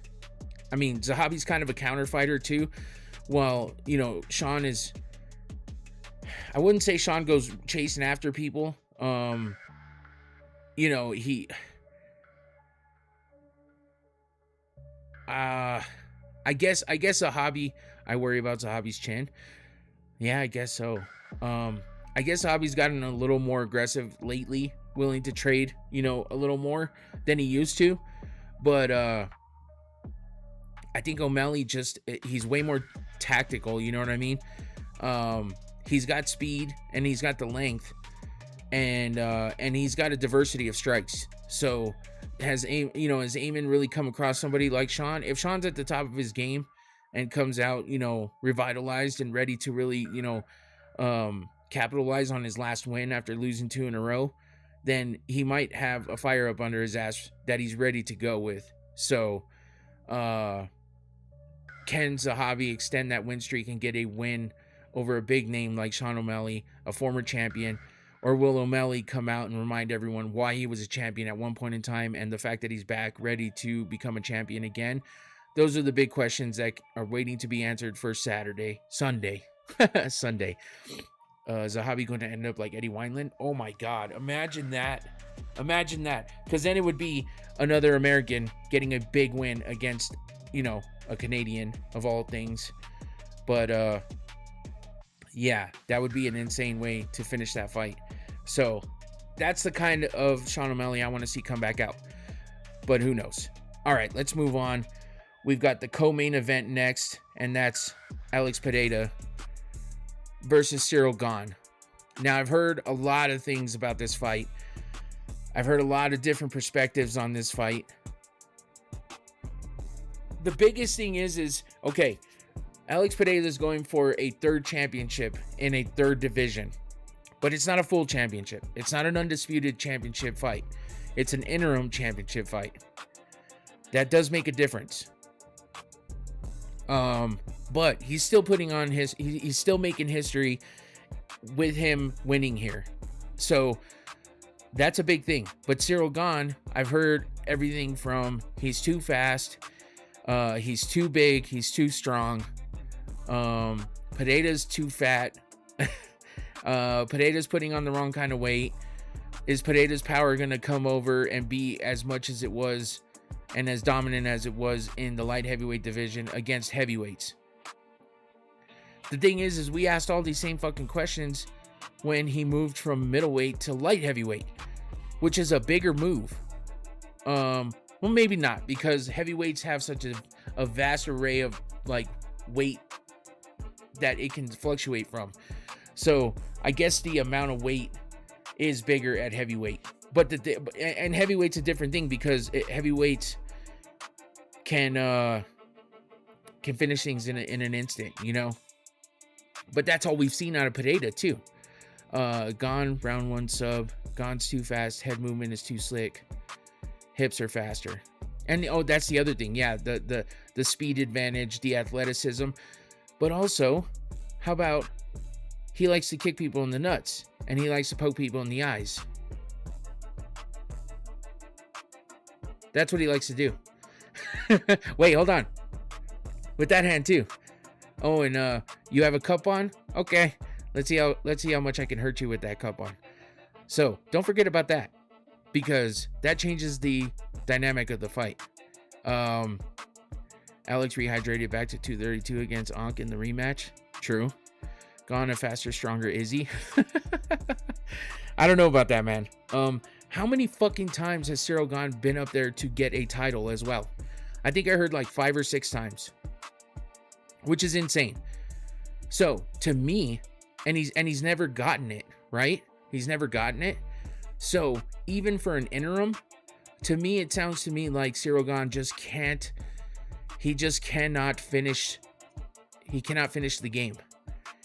mean, Zahabi's kind of a counter fighter too. Well, you know, Sean is, I wouldn't say Sean goes chasing after people. You know, I guess Zahabi, I worry about Zahabi's chin. Yeah, I guess so. I guess Zahabi's gotten a little more aggressive lately, willing to trade, you know, a little more than he used to. But I think O'Malley he's way more tactical, you know what I mean? He's got speed and he's got the length, and he's got a diversity of strikes. So has Aimon really come across somebody like Sean? If Sean's at the top of his game and comes out, you know, revitalized and ready to really, you know, capitalize on his last win after losing 2 in a row, then he might have a fire up under his ass that he's ready to go with. So can Zahabi extend that win streak and get a win over a big name like Sean O'Malley, a former champion? Or will O'Malley come out and remind everyone why he was a champion at one point in time and the fact that he's back ready to become a champion again? Those are the big questions that are waiting to be answered for Sunday. Sunday. Zahabi going to end up like Eddie Wineland? Oh my God. Imagine that. Imagine that. Because then it would be another American getting a big win against, you know, a Canadian of all things. But yeah, that would be an insane way to finish that fight. So that's the kind of Sean O'Malley I want to see come back out. But who knows? All right, let's move on. We've got the co-main event next, and that's Alex Pereira versus Ciryl Gane. Now, I've heard a lot of things about this fight. I've heard a lot of different perspectives on this fight. The biggest thing is okay, Alex Pereira is going for a 3rd championship in a 3rd division, but it's not a full championship. It's not an undisputed championship fight. It's an interim championship fight. That does make a difference. But he's still putting on he's still making history with him winning here. So that's a big thing. But Ciryl Gane, I've heard everything from he's too fast, he's too big, he's too strong. Pereira's too fat. Pereira's putting on the wrong kind of weight. Is Pereira's power going to come over and be as much as it was and as dominant as it was in the light heavyweight division against heavyweights? The thing is we asked all these same fucking questions when he moved from middleweight to light heavyweight, which is a bigger move. Well, maybe not, because heavyweights have such a vast array of like weight that it can fluctuate from. So I guess the amount of weight is bigger at heavyweight, but and heavyweight's a different thing because heavyweights can finish things in an instant, you know. But that's all we've seen out of Pereira too. Gane round 1 sub. Gane's too fast. Head movement is too slick. Hips are faster. And that's the other thing. Yeah, the speed advantage, the athleticism. But also, how about he likes to kick people in the nuts, and he likes to poke people in the eyes. That's what he likes to do. Wait, hold on. With that hand too. Oh, and you have a cup on? Okay. Let's see how much I can hurt you with that cup on. So don't forget about that, because that changes the dynamic of the fight. Alex rehydrated back to 232 against Ankh in the rematch. True. Gone a faster, stronger Izzy. I don't know about that, man. How many fucking times has Ciryl Gane been up there to get a title as well? I think I heard like 5 or 6 times, which is insane. So to me, and he's never gotten it, right? He's never gotten it. So even for an interim, to me, it sounds to me like Ciryl Gane just can't. He just cannot finish. He cannot finish the game.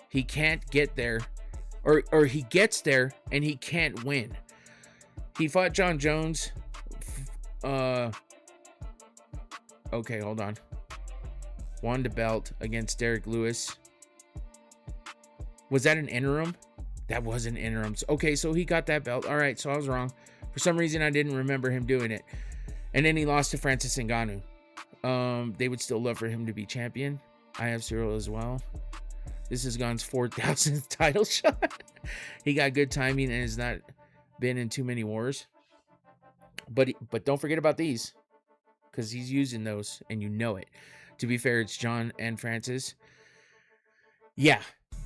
He can't get there, or he gets there and he can't win. He fought John Jones. Okay, hold on. Won the belt against Derek Lewis. Was that an interim? That was an interim. Okay, so he got that belt. All right, so I was wrong. For some reason, I didn't remember him doing it. And then he lost to Francis Ngannou. They would still love for him to be champion. I have Ciryl as well. This is Gane's 4,000th title shot. He got good timing and has not been in too many wars. But don't forget about these, because he's using those, and you know it. To be fair, it's John and Francis. Yeah,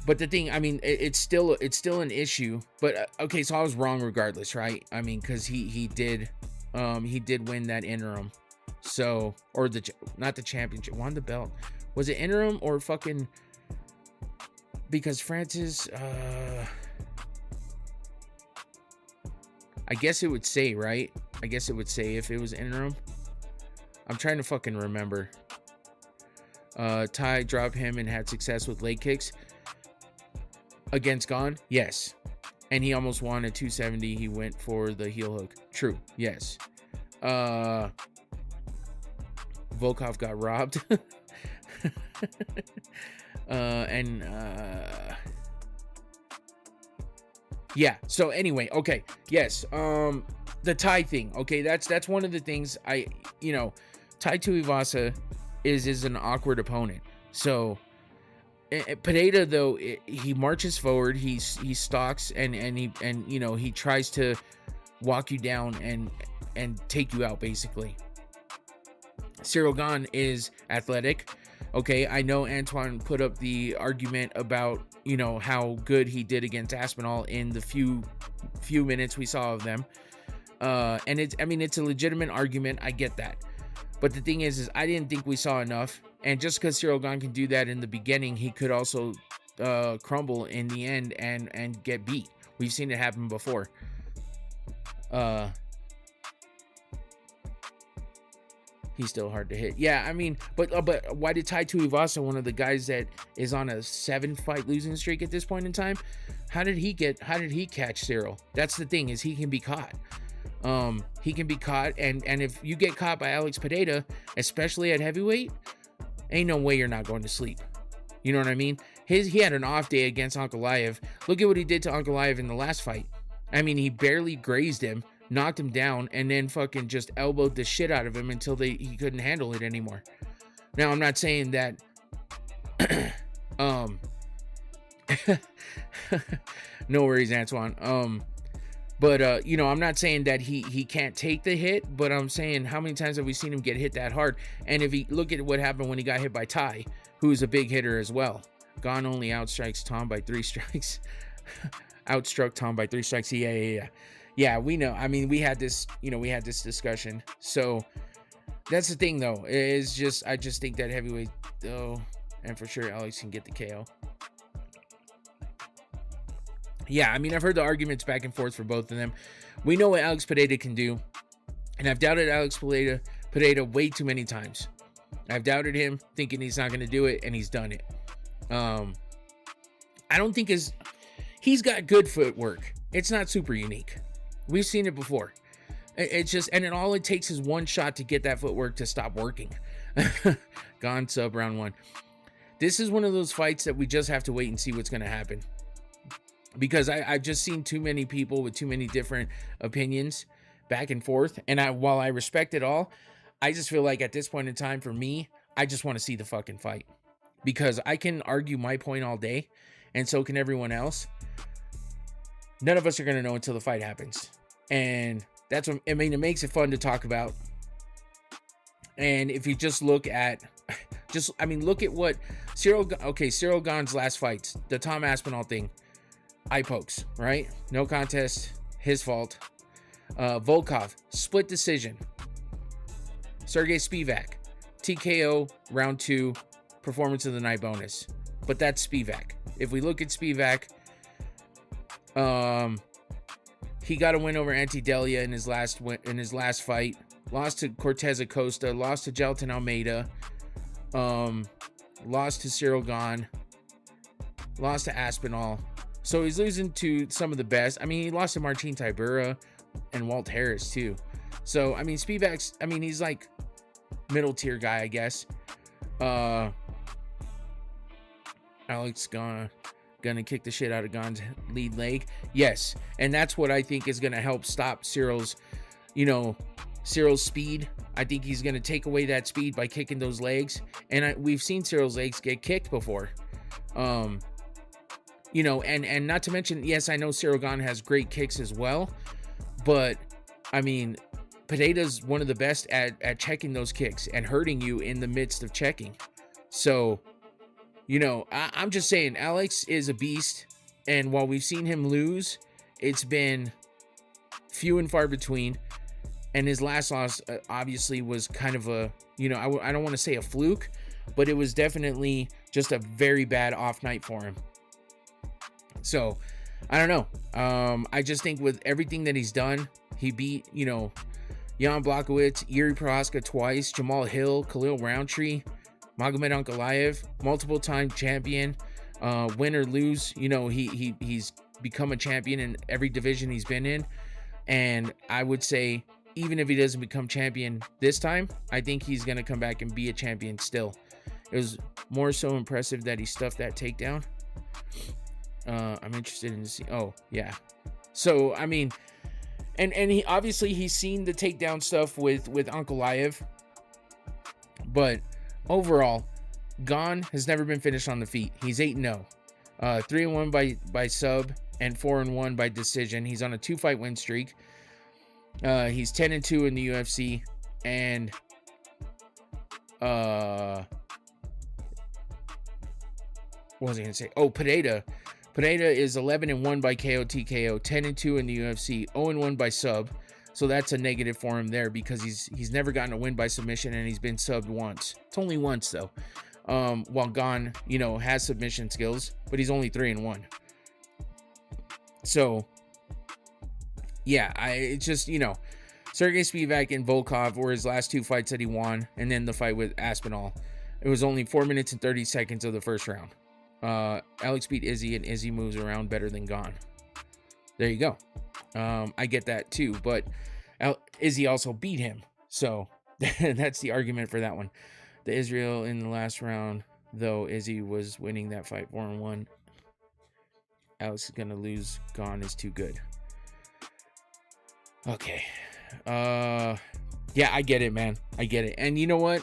but the thing, I mean, it's still an issue. But okay, so I was wrong regardless, right? I mean, because he did win that interim. So, or not the championship, won the belt. Was it interim or fucking? Because Francis, I guess it would say, right? I guess it would say if it was interim. I'm trying to fucking remember. Ty dropped him and had success with leg kicks against Gane. Yes. And he almost won at 270. He went for the heel hook. True. Yes. Volkov got robbed. Yeah, so anyway, okay, yes, the Ty thing, okay, that's one of the things Tai Tuivasa is an awkward opponent. So Pereira, though, he marches forward, he stalks, and he tries to walk you down and take you out, basically. Ciryl Gane is athletic. Okay, I know Antoine put up the argument about, how good he did against Aspinall in the few minutes we saw of them. And it's a legitimate argument. I get that. But the thing is I didn't think we saw enough. And just because Ciryl Gane can do that in the beginning, he could also crumble in the end and get beat. We've seen it happen before. He's still hard to hit. Yeah, I mean, but why did Tai Tuivasa, one of the guys that is on a 7-fight losing streak at this point in time, how did he catch Ciryl? That's the thing, is he can be caught. He can be caught, and if you get caught by Alex Pereira, especially at heavyweight, ain't no way you're not going to sleep. You know what I mean? He had an off day against Ankalaev. Look at what he did to Ankalaev in the last fight. I mean, he barely grazed him, knocked him down, and then fucking just elbowed the shit out of him until he couldn't handle it anymore. Now, I'm not saying that no worries, Antoine. But I'm not saying that he can't take the hit, but I'm saying how many times have we seen him get hit that hard? And if you look at what happened when he got hit by Ty, who's a big hitter as well. Gane only outstrikes Tom by 3 strikes. Outstruck Tom by 3 strikes. Yeah, we know. I mean, we had this discussion. So that's the thing, though, is I just think that heavyweight, though, and for sure Alex can get the KO. Yeah, I mean, I've heard the arguments back and forth for both of them. We know what Alex Pereira can do, and I've doubted Alex Pereira way too many times. I've doubted him, thinking he's not going to do it, and he's done it. I don't think he's got good footwork. It's not super unique. We've seen it before. It's just, and all it takes is one shot to get that footwork to stop working. Gone sub round 1. This is one of those fights that we just have to wait and see what's going to happen. because I've just seen too many people with too many different opinions back and forth. And while I respect it all, I just feel like at this point in time, for me, I just want to see the fucking fight, because I can argue my point all day, and so can everyone else. None of us are going to know until the fight happens. And that's what, I mean, it makes it fun to talk about. And if you just look at, look at what Ciryl Gane's last fights, the Tom Aspinall thing, eye pokes, right? No contest, his fault. Volkov, split decision. Sergey Spivak, TKO, round 2, performance of the night bonus. But that's Spivak. If we look at Spivak, he got a win over Anti-Delia in his last fight. Lost to Cortez Acosta, lost to Gelton Almeida, lost to Ciryl Gane, lost to Aspinall. So he's losing to some of the best. I mean, he lost to Martin Tybura and Walt Harris too. So, I mean, Spivak's, I mean, he's like middle tier guy, I guess. Alex gonna kick the shit out of Gane's lead leg. Yes. And that's what I think is going to help stop Cyryl's speed. I think he's going to take away that speed by kicking those legs. And we've seen Cyryl's legs get kicked before. And not to mention, yes, I know Ciryl Gane has great kicks as well. But, I mean, Pineda's one of the best at checking those kicks and hurting you in the midst of checking. So, I'm just saying, Alex is a beast. And while we've seen him lose, it's been few and far between. And his last loss obviously was kind of a, I don't want to say a fluke, but it was definitely just a very bad off night for him. So, I don't know. I just think with everything that he's done, he beat, Jan Blachowicz, Yuri Prohaska twice, Jamal Hill, Khalil Roundtree, Magomed Ankalaev, multiple time champion, win or lose, he's become a champion in every division he's been in. And I would say, even if he doesn't become champion this time, I think he's going to come back and be a champion still. It was more so impressive that he stuffed that takedown. I'm interested in see. Oh, yeah. So, I mean, and he obviously he's seen the takedown stuff with Ankalaev. But overall, Gane has never been finished on the feet. He's 8-0. 3-1 by sub and 4-1 by decision. He's on a 2-fight win streak. He's 10-2 in the UFC, and what was I gonna say? Oh, Pineda is 11-1 by KO TKO, 10-2 in the UFC, 0-1 by sub. So that's a negative for him there, because he's never gotten a win by submission, and he's been subbed once. It's only once though. While Gane, has submission skills, but he's only 3-1. So yeah, it's just, Sergey Spivak and Volkov were his last 2 fights that he won, and then the fight with Aspinall. It was only 4 minutes and 30 seconds of the first round. Alex beat Izzy, and Izzy moves around better than Gane. There you go. I get that too, but Izzy also beat him, so that's the argument for that one. The Israel in the last round, though, Izzy was winning that fight 4-1. Alex is gonna lose. Gane is too good. Okay. Yeah, I get it, man. I get it. And you know what?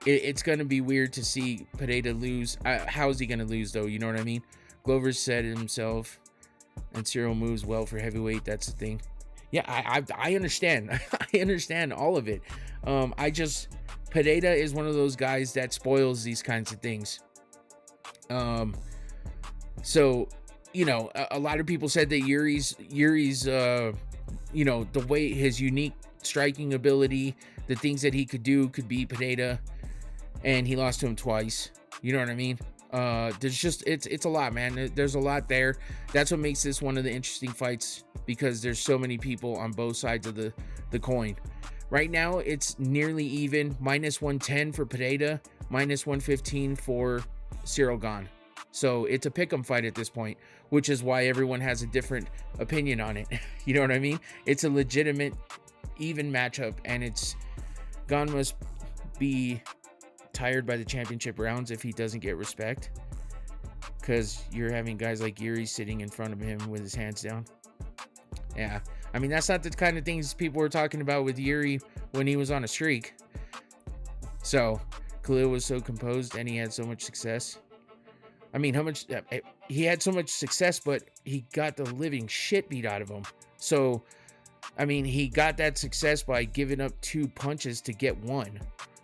It's going to be weird to see Pineda lose. How is he going to lose, though? You know what I mean? Glover said it himself. And Ciryl moves well for heavyweight. That's the thing. Yeah, I understand. I understand all of it. Pineda is one of those guys that spoils these kinds of things. So, a lot of people said that Yuri's the way his unique striking ability, the things that he could do could beat Pineda, and he lost to him twice. You know what I mean? There's just, it's a lot, man. There's a lot there. That's what makes this one of the interesting fights, because there's so many people on both sides of the coin. Right now, it's nearly even, minus 110 for Pineda, minus 115 for Ciryl Gane. So it's a pick'em fight at this point, which is why everyone has a different opinion on it. You know what I mean? It's a legitimate, even matchup, and Gane must be tired by the championship rounds if he doesn't get respect. because you're having guys like Yuri sitting in front of him with his hands down. Yeah, I mean, that's not the kind of things people were talking about with Yuri when he was on a streak. So Khalil was so composed and he had so much success. I mean, he had so much success, but he got the living shit beat out of him. So, I mean, he got that success by giving up 2 punches to get 1.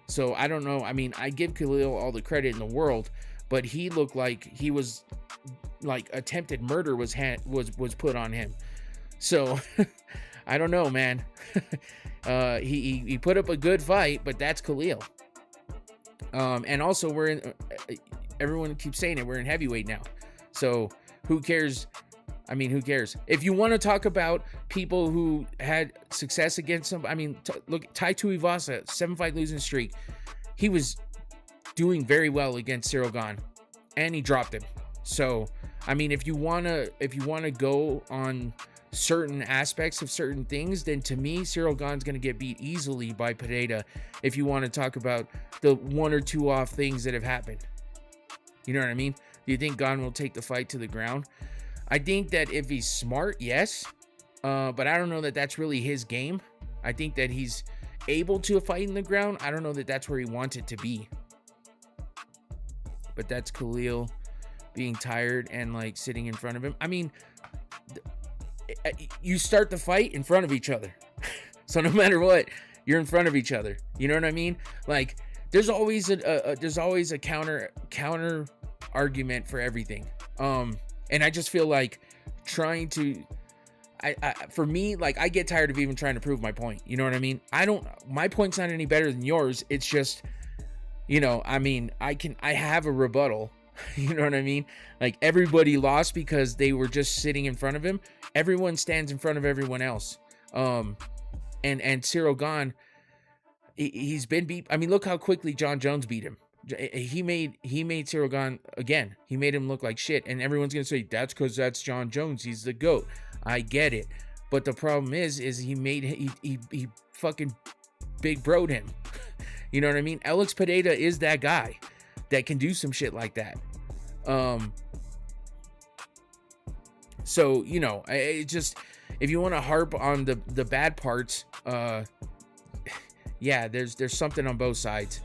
So I don't know. I mean, I give Khalil all the credit in the world, but he looked like he was like attempted murder was put on him. So I don't know, man. He put up a good fight, but that's Khalil. And also we're in. Everyone keeps saying it. We're in heavyweight now, so who cares? I mean, who cares? If you want to talk about people who had success against him, I mean, look, Tai Tuivasa, 7-fight losing streak. He was doing very well against Ciryl Gane, and he dropped him. So, I mean, if you wanna go on certain aspects of certain things, then to me, Ciryl Gane's gonna get beat easily by Pereira. If you want to talk about the 1 or 2 off things that have happened, you know what I mean? Do you think Gane will take the fight to the ground? I think that if he's smart, yes. But I don't know that that's really his game. I think that he's able to fight in the ground. I don't know that that's where he wants it to be. But that's Khalil being tired and like sitting in front of him. I mean, you start the fight in front of each other. So no matter what, you're in front of each other. You know what I mean? Like there's always a counter argument for everything. And I just feel like trying to, for me, like I get tired of even trying to prove my point. You know what I mean? My point's not any better than yours. It's just, you know, I mean, I have a rebuttal. You know what I mean? Like everybody lost because they were just sitting in front of him. Everyone stands in front of everyone else. And Ciryl Gane, he's been beat. I mean, look how quickly Jon Jones beat him. He made Ciryl Gane again. He made him look like shit, and everyone's gonna say that's because that's Jon Jones. He's the GOAT. I get it, but the problem is he fucking big broed him. You know what I mean? Alex Pereira is that guy that can do some shit like that. So you know, it just, if you want to harp on the bad parts, yeah, there's something on both sides.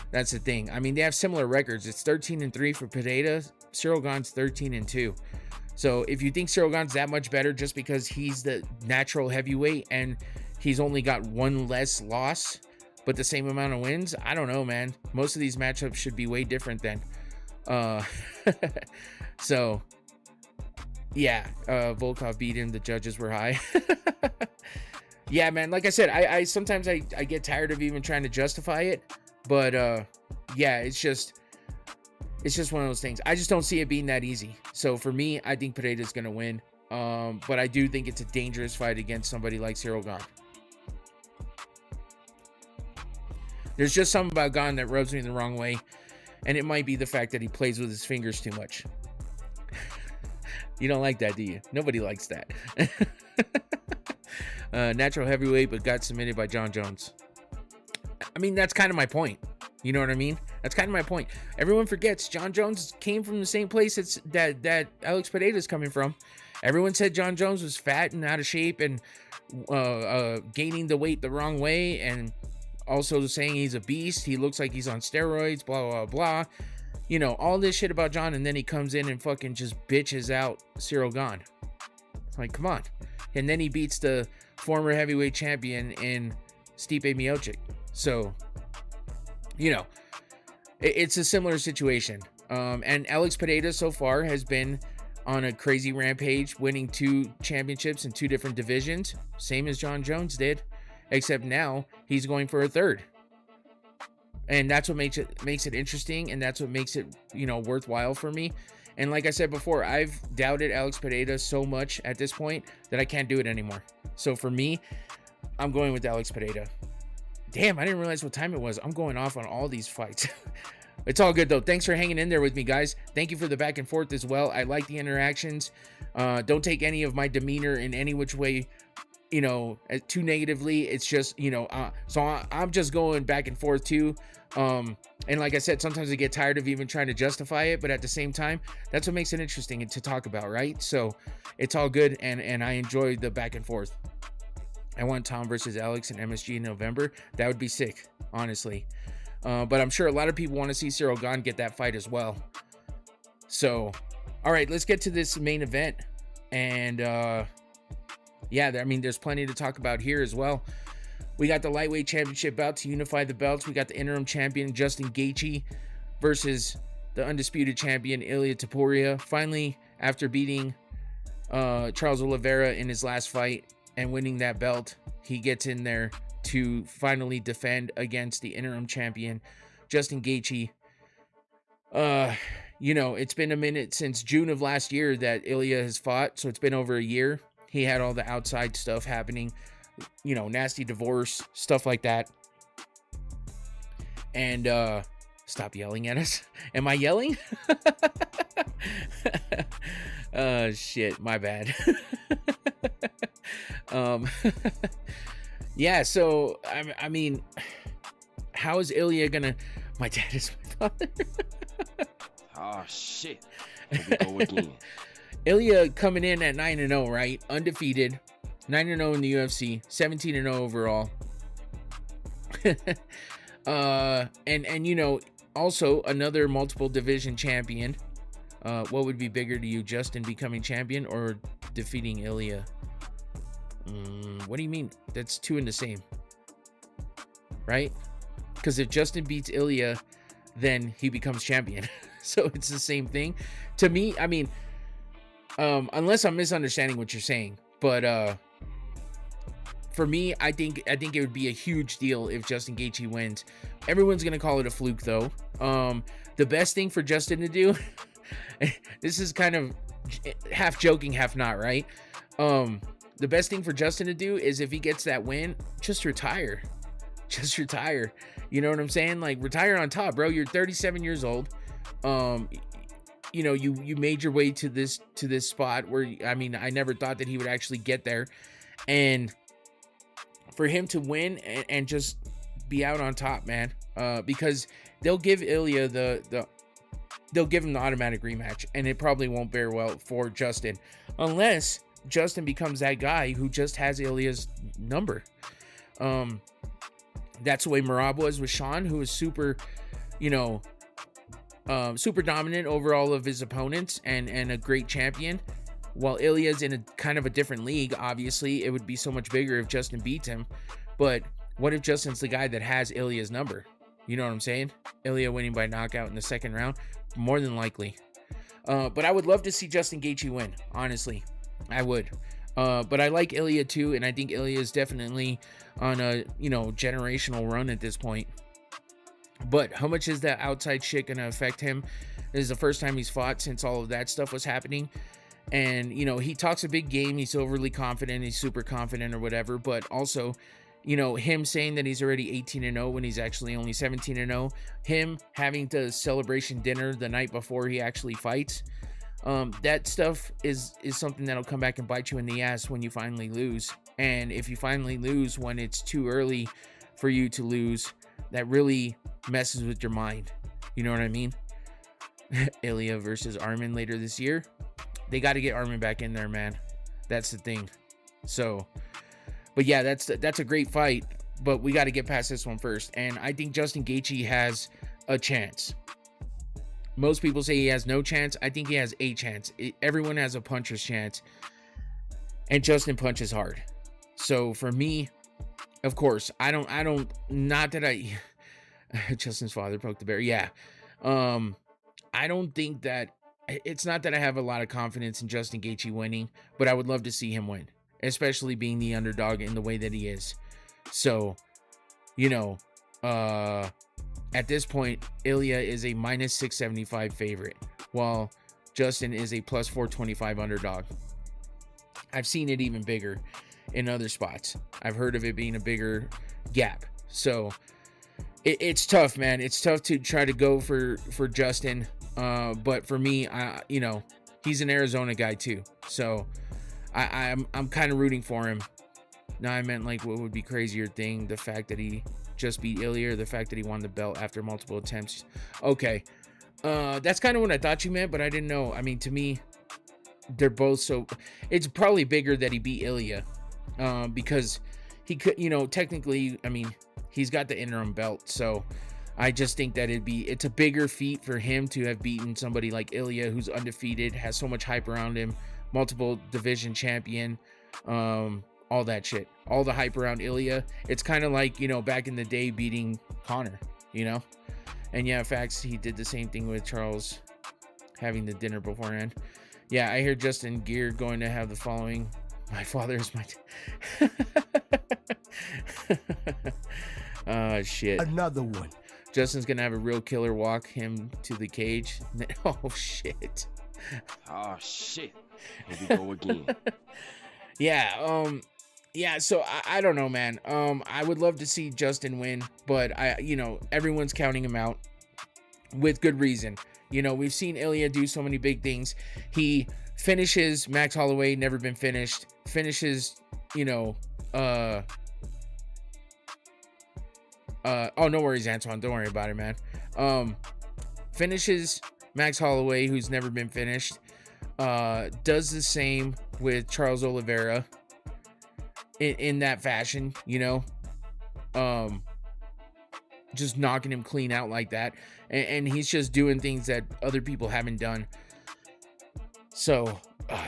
That's the thing. I mean, they have similar records. It's 13-3 for Pereira. Ciryl Gane's 13-2. So if you think Ciryl Gane's that much better just because he's the natural heavyweight and he's only got 1 less loss but the same amount of wins, I don't know, man. Most of these matchups should be way different then. So yeah, Volkov beat him. The judges were high. Yeah, man. Like I said, I sometimes I get tired of even trying to justify it. But yeah, it's just one of those things. I just don't see it being that easy. So for me, I think Pereira's gonna win. But I do think it's a dangerous fight against somebody like Ciryl Gane. There's just something about Gane that rubs me the wrong way, and it might be the fact that he plays with his fingers too much. You don't like that, do you? Nobody likes that. Natural heavyweight, but got submitted by Jon Jones. I mean, that's kind of my point. You know what I mean? That's kind of my point. Everyone forgets Jon Jones came from the same place that Alex Pereira is coming from. Everyone said Jon Jones was fat and out of shape and gaining the weight the wrong way, and also saying he's a beast. He looks like he's on steroids, blah, blah, blah. You know, all this shit about Jon, and then he comes in and fucking just bitches out Ciryl Gane. Like, come on. And then he beats the former heavyweight champion in Stipe Miocic. So, you know, it's a similar situation. And Alex Pereira so far has been on a crazy rampage, winning 2 championships in 2 different divisions, same as Jon Jones did, except now he's going for a 3rd. And that's what makes it interesting, and that's what makes it, you know, worthwhile for me. And like I said before, I've doubted Alex Pereira so much at this point that I can't do it anymore. So for me, I'm going with Alex Pereira. Damn, I didn't realize what time it was. I'm going off on all these fights. It's all good, though. Thanks for hanging in there with me, guys. Thank you for the back and forth as well. I like the interactions. Don't take any of my demeanor in any which way too negatively. It's just, so I'm just going back and forth too. And like I said, sometimes I get tired of even trying to justify it, but at the same time, that's what makes it interesting to talk about, right? So it's all good, and I enjoy the back and forth. I want Tom versus Alex in MSG in November. That would be sick, honestly. But I'm sure a lot of people want to see Ciryl Gane get that fight as well. So, all right, let's get to this main event. And yeah, I mean, there's plenty to talk about here as well. We got the lightweight championship bout to unify the belts. We got the interim champion Justin Gaethje versus the undisputed champion Ilia Topuria. Finally, after beating Charles Oliveira in his last fight and winning that belt, he gets in there to finally defend against the interim champion Justin Gaethje. It's been a minute since June of last year that Ilia has fought, so it's been over a year. He had all the outside stuff happening, nasty divorce, stuff like that. And stop yelling at us. Am I yelling? Shit, my bad. Yeah, so I mean, how is Ilia gonna? My dad is my father. Oh shit. Here we go again. Ilia coming in at 9-0, right? Undefeated. 9-0 in the UFC, 17-0 overall. And also another multiple division champion. What would be bigger to you, Justin becoming champion or defeating Ilia? What do you mean? That's two in the same, right? Because if Justin beats Ilia, then he becomes champion. So it's the same thing. To me, I mean, unless I'm misunderstanding what you're saying, but for me, I think it would be a huge deal if Justin Gaethje wins. Everyone's gonna call it a fluke, though. The best thing for Justin to do, this is kind of half joking, half not, right? The best thing for Justin to do is if he gets that win, just retire. Just retire. You know what I'm saying? Like, retire on top, bro. You're 37 years old. You made your way to this spot where, I mean, I never thought that he would actually get there. And for him to win and just be out on top, man, because they'll give Ilia they'll give him the automatic rematch, and it probably won't bear well for Justin unless Justin becomes that guy who just has Ilia's number. That's the way Merab was with Sean, who was super, super dominant over all of his opponents and a great champion. While Ilia's in a kind of a different league, obviously, it would be so much bigger if Justin beats him. But what if Justin's the guy that has Ilia's number? You know what I'm saying? Ilia winning by knockout in the second round? More than likely. But I would love to see Justin Gaethje win, honestly. I would. But I like Ilia too, and I think Ilia is definitely on a, generational run at this point. But how much is that outside shit going to affect him? This is the first time he's fought since all of that stuff was happening. And, he talks a big game. He's overly confident. He's super confident or whatever. But also, him saying that he's already 18-0 when he's actually only 17-0. Him having the celebration dinner the night before he actually fights. That stuff is something that'll come back and bite you in the ass when you finally lose. And if you finally lose when it's too early for you to lose, that really messes with your mind. You know what I mean? Ilia versus Arman later this year. They got to get Arman back in there, man. That's the thing. So, but yeah, that's a great fight. But we got to get past this one first. And I think Justin Gaethje has a chance. Most people say he has no chance. I think he has a chance. Everyone has a puncher's chance. And Justin punches hard. So for me, of course, I don't, not that I, Justin's father poked the bear. Yeah. I don't think that, it's not that I have a lot of confidence in Justin Gaethje winning, but I would love to see him win, especially being the underdog in the way that he is. So, at this point, Ilia is a minus 675 favorite, while Justin is a plus 425 underdog. I've seen it even bigger in other spots. I've heard of it being a bigger gap. So it's tough, man. It's tough to try to go for Justin. But for me, he's an Arizona guy too. So I'm kind of rooting for him. No, I meant like what would be crazier thing, the fact that he just beat Ilia, or the fact that he won the belt after multiple attempts. Okay. That's kind of what I thought you meant, but I didn't know. I mean, to me, they're both so... It's probably bigger that he beat Ilia, because he could, you know, technically, I mean, he's got the interim belt, so I just think that it's a bigger feat for him to have beaten somebody like Ilia, who's undefeated, has so much hype around him, multiple division champion, all that shit, all the hype around Ilia. It's kind of like, you know, back in the day beating Conor, you know. And yeah, facts, he did the same thing with Charles having the dinner beforehand. Yeah, I hear Justin Gear going to have the following: my father is my oh shit, another one. Justin's gonna have a real killer walk him to the cage. Oh shit. Oh shit. Here we go again. Yeah, so I don't know, man. I would love to see Justin win, but you know, everyone's counting him out with good reason. You know, we've seen Ilia do so many big things. He finishes Max Holloway, never been finished. Finishes, you know, oh, no worries, Antoine. Don't worry about it, man. Finishes Max Holloway, who's never been finished. Does the same with Charles Oliveira in that fashion, you know. Just knocking him clean out like that, and he's just doing things that other people haven't done. So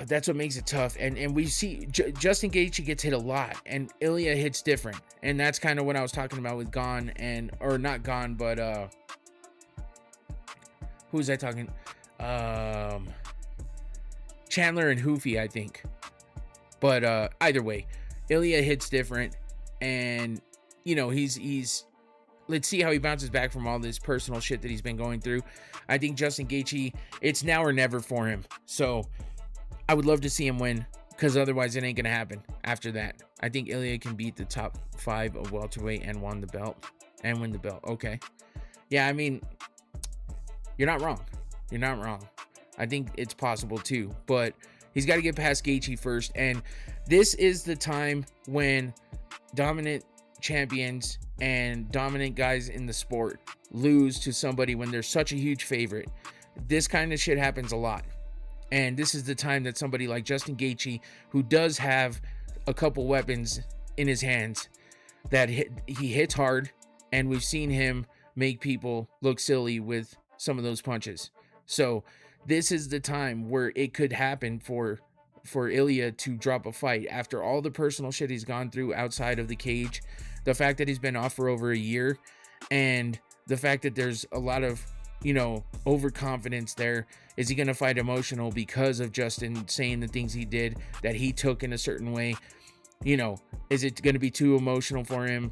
that's what makes it tough. And we see Justin Gaethje gets hit a lot, and Ilia hits different, and that's kind of what I was talking about with Gane, or not Gane, but who was I talking? Chandler and Hoofy, I think. But either way, Ilia hits different, and you know, he's let's see how he bounces back from all this personal shit that he's been going through. I think Justin Gaethje, it's now or never for him. So I would love to see him win, because otherwise it ain't gonna happen after that. I think Ilia can beat the top 5 of welterweight and win the belt. Okay. Yeah, I mean, you're not wrong. You're not wrong. I think it's possible too, but he's got to get past Gaethje first. And this is the time when dominant champions and dominant guys in the sport lose to somebody when they're such a huge favorite. This kind of shit happens a lot. And this is the time that somebody like Justin Gaethje, who does have a couple weapons in his hands, that he hits hard, and we've seen him make people look silly with some of those punches. So this is the time where it could happen for Ilia to drop a fight after all the personal shit he's gone through outside of the cage, the fact that he's been off for over a year, and the fact that there's a lot of, you know, overconfidence there. Is he going to fight emotional because of Justin saying the things he did that he took in a certain way? You know, is it going to be too emotional for him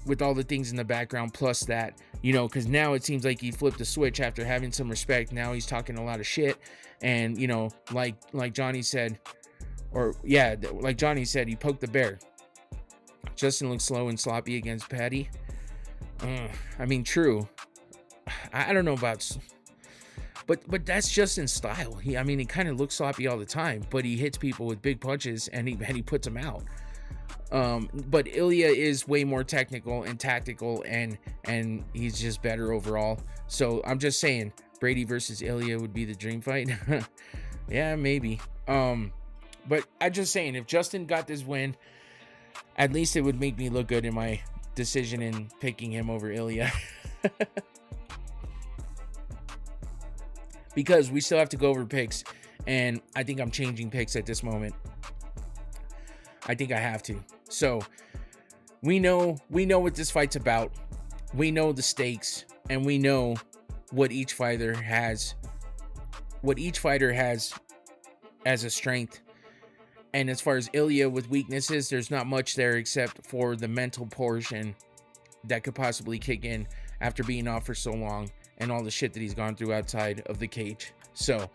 with all the things in the background, plus that, you know, because now it seems like he flipped the switch after having some respect. Now he's talking a lot of shit, and, you know, like Johnny said, like Johnny said, he poked the bear. Justin looks slow and sloppy against Patty. I mean, true. I don't know about, but that's Justin's style. He kind of looks sloppy all the time, but he hits people with big punches, and he puts them out. But Ilia is way more technical and tactical, and he's just better overall. So I'm just saying, Brady versus Ilia would be the dream fight. Yeah, maybe. But I'm just saying, if Justin got this win, at least it would make me look good in my decision in picking him over Ilia. Because we still have to go over picks, and I think I'm changing picks at this moment. I think I have to. So we know what this fight's about. We know the stakes, and we know what each fighter has. What each fighter has as a strength. And as far as Ilia with weaknesses, there's not much there except for the mental portion that could possibly kick in after being off for so long, and all the shit that he's gone through outside of the cage. So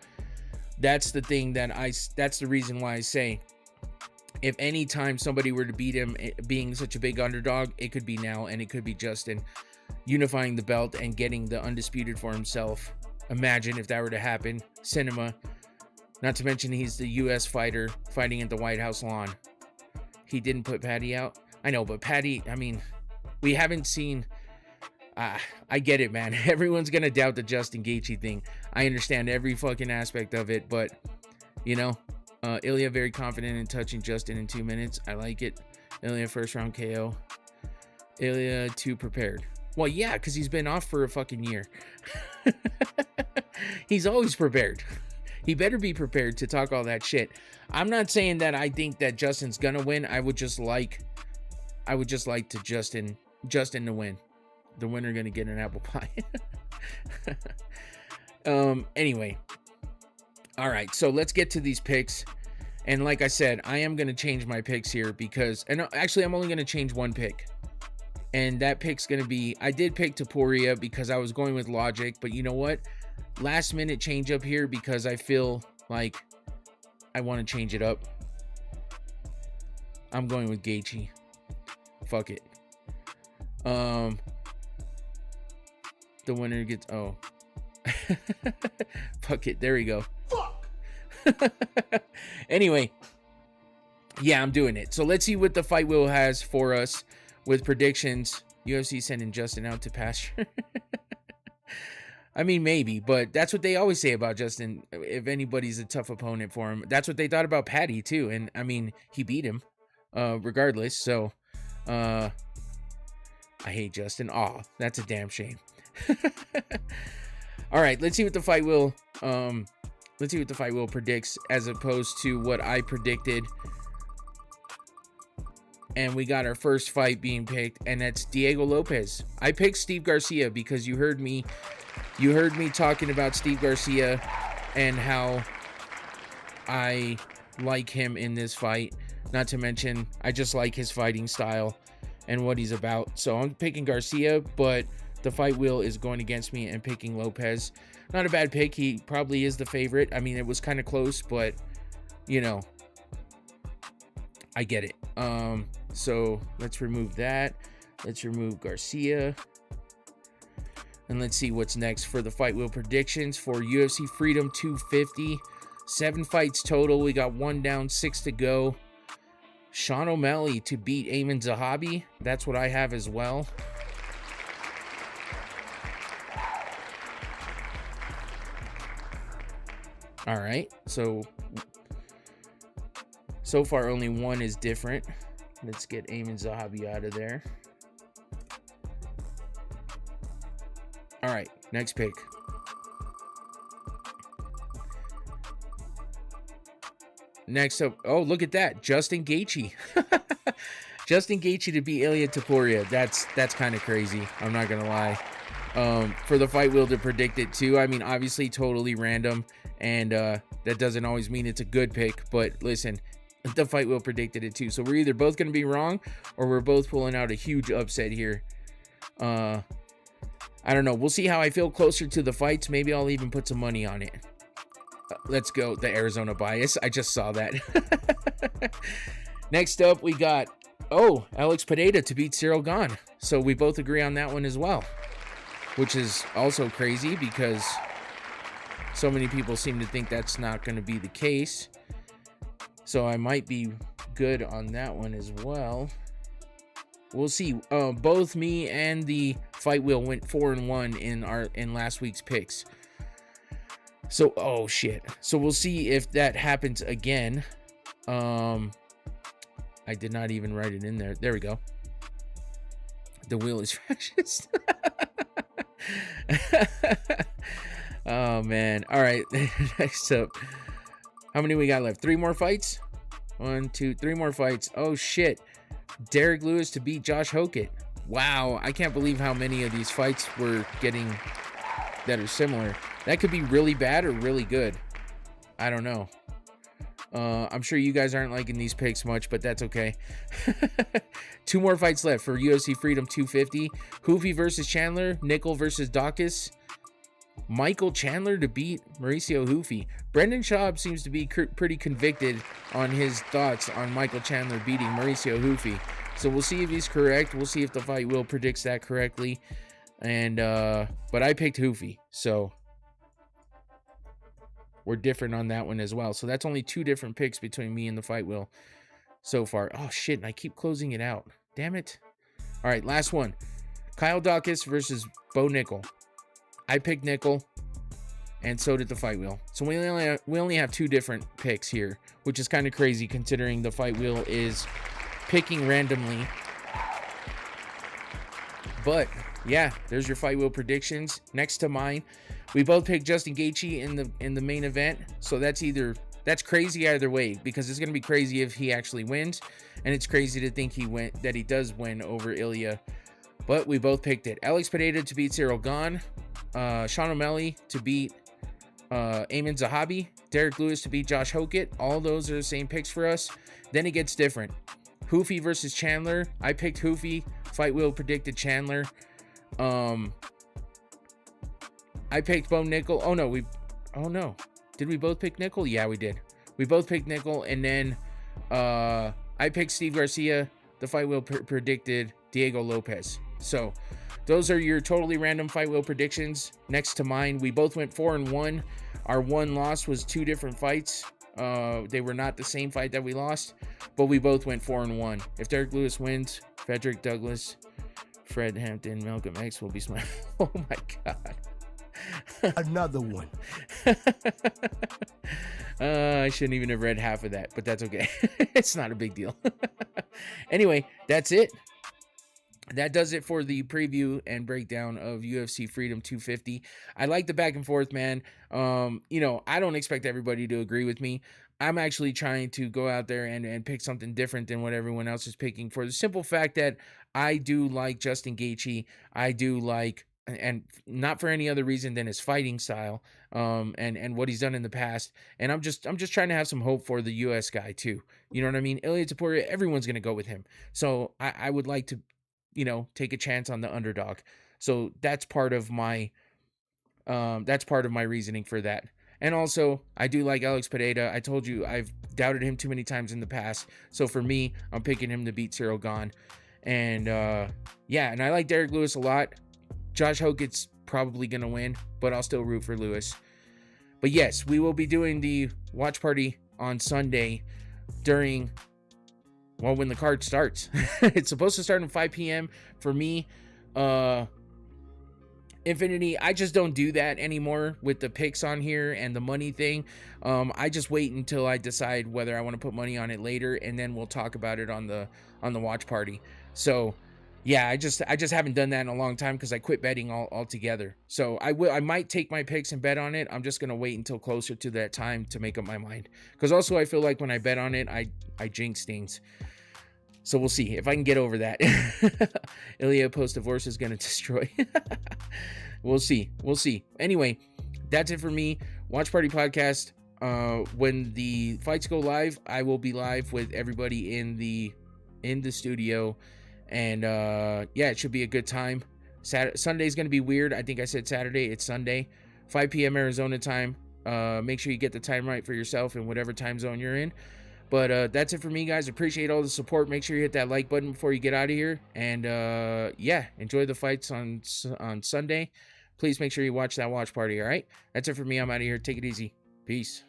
that's the thing that's the reason why I say, if any time somebody were to beat him being such a big underdog, it could be now, and it could be Justin unifying the belt and getting the undisputed for himself. Imagine if that were to happen. Cinema. Not to mention he's the U.S. fighter fighting at the White House lawn. he didn't put Patty out. I know, but Patty, I mean, we haven't seen... I get it, man. Everyone's going to doubt the Justin Gaethje thing. I understand every fucking aspect of it, but, you know, Ilia very confident in touching Justin in 2 minutes. I like it. Ilia first round KO. Ilia too prepared. Well, yeah, because he's been off for a fucking year. He's always prepared. He better be prepared to talk all that shit. I'm not saying that I think that Justin's gonna win. I would just like to Justin to win. The winner gonna get an apple pie. Anyway. All right, so let's get to these picks. And like I said, I am gonna change my picks here because, and actually I'm only gonna change one pick. And that pick's gonna be, I did pick Topuria because I was going with logic, but you know what? Last minute change up here because I feel like I want to change it up. I'm going with Gaethje. Fuck it. The winner gets, oh. Fuck it. There we go. Fuck. Anyway. Yeah, I'm doing it. So let's see what the Fight Wheel has for us with predictions. UFC sending Justin out to pasture. I mean, maybe, but that's what they always say about Justin. If anybody's a tough opponent for him, that's what they thought about Patty too. And I mean, he beat him, regardless. So, I hate Justin. Aw, that's a damn shame. All right, let's see what the Fight Wheel, predicts as opposed to what I predicted. And we got our first fight being picked, and that's Diego Lopes. I picked Steve Garcia because you heard me talking about Steve Garcia and how I like him in this fight. Not to mention, I just like his fighting style and what he's about. So I'm picking Garcia, but the Fight Wheel is going against me and picking Lopes. Not a bad pick. He probably is the favorite. I mean, it was kind of close, but, you know, I get it. So let's remove that. Let's remove Garcia. And let's see what's next for the Fight Wheel predictions for UFC Freedom 250. 7 fights total. We got 1 down, 6 to go. Sean O'Malley to beat Eamon Zahabi. That's what I have as well. All right. So far only one is different. Let's get Eamon Zahabi out of there. All right, next pick. Next up, oh, look at that. Justin Gaethje. Justin Gaethje to beat Ilia Topuria. That's kind of crazy. I'm not going to lie. For the Fight Wheel to predict it too. I mean, obviously totally random. And that doesn't always mean it's a good pick. But listen, the Fight Wheel predicted it too. So we're either both going to be wrong or we're both pulling out a huge upset here. I don't know. We'll see how I feel closer to the fights. Maybe I'll even put some money on it. Let's go. The Arizona bias. I just saw that. Next up, we got, Alex Pereira to beat Ciryl Gane. So we both agree on that one as well, which is also crazy because so many people seem to think that's not going to be the case. So I might be good on that one as well. We'll see. Both me and the Fight Wheel went 4-1 in last week's picks. So, oh shit. So we'll see if that happens again. I did not even write it in there. There we go. The wheel is fascist. Oh man. All right. Next up. How many we got left? 3 more fights? 1, 2, 3 more fights. Oh shit. Derek Lewis to beat Josh Hokit. Wow, I can't believe how many of these fights we're getting that are similar. That could be really bad or really good. I don't know. I'm sure you guys aren't liking these picks much, but that's okay. 2 more fights left for UFC Freedom 250. Hoofy versus Chandler. Nickal versus Daukaus. Michael Chandler to beat Mauricio Hoofy. Brendan Schaub seems to be pretty convicted on his thoughts on Michael Chandler beating Mauricio Hoofy. So we'll see if he's correct. We'll see if the Fight Wheel predicts that correctly. And but I picked Hoofy, so we're different on that one as well. So that's only 2 different picks between me and the Fight Wheel. so far. Oh shit, and I keep closing it out. Damn it. All right, last one. Kyle Daukaus versus Bo Nickal. I picked Nickal, and so did the fight wheel. So we only have 2 different picks here, which is kind of crazy considering the fight wheel is picking randomly. But yeah, there's your fight wheel predictions. Next to mine, we both picked Justin Gaethje in the main event. So that's crazy either way, because it's gonna be crazy if he actually wins, and it's crazy to think that he does win over Ilia. But we both picked it. Alex Pereira to beat Ciryl Gane, Sean O'Malley to beat Eamon Zahabi, Derek Lewis to beat Josh Hokit. All those are the same picks for us. Then it gets different. Hoofy versus Chandler. I picked Hoofy. Fight wheel predicted Chandler. I picked Bo Nickal. Oh no. Did we both pick Nickal? Yeah, we did. We both picked Nickal, and then I picked Steve Garcia. The fight wheel predicted Diego Lopes. So those are your totally random fight wheel predictions. Next to mine, we both went 4-1. Our one loss was 2 different fights. They were not the same fight that we lost, but we both went 4-1. If Derek Lewis wins, Frederick Douglass, Fred Hampton, Malcolm X will be smiling. Oh my God. Another one. I shouldn't even have read half of that, but that's okay. It's not a big deal. Anyway, that's it. That does it for the preview and breakdown of UFC Freedom 250. I like the back and forth, man. I don't expect everybody to agree with me. I'm actually trying to go out there and pick something different than what everyone else is picking, for the simple fact that I do like Justin Gaethje. I do like, and not for any other reason than his fighting style, and what he's done in the past. And I'm just trying to have some hope for the US guy too. You know what I mean? Ilia Topuria, everyone's gonna go with him. So I would like to, take a chance on the underdog. So that's part of my reasoning for that. And also, I do like Alex Pereira. I told you I've doubted him too many times in the past. So for me, I'm picking him to beat Ciryl Gane. And and I like Derek Lewis a lot. Josh Hokit's probably going to win, but I'll still root for Lewis. But yes, we will be doing the watch party on Sunday when the card starts. It's supposed to start at 5 p.m. For me, Infinity, I just don't do that anymore with the picks on here and the money thing. I just wait until I decide whether I want to put money on it later, and then we'll talk about it on the watch party. So yeah, I just haven't done that in a long time because I quit betting altogether. So I might take my picks and bet on it. I'm just gonna wait until closer to that time to make up my mind, because also I feel like when I bet on it, I jinx things. So we'll see if I can get over that. Ilia post-divorce is going to destroy. We'll see. Anyway, that's it for me. Watch Party Podcast. When the fights go live, I will be live with everybody in the studio. And it should be a good time. Sunday's going to be weird. I think I said Saturday. It's Sunday. 5 p.m. Arizona time. Make sure you get the time right for yourself in whatever time zone you're in. But that's it for me, guys. Appreciate all the support. Make sure you hit that like button before you get out of here. And enjoy the fights on Sunday. Please make sure you watch that watch party, all right? That's it for me. I'm out of here. Take it easy. Peace.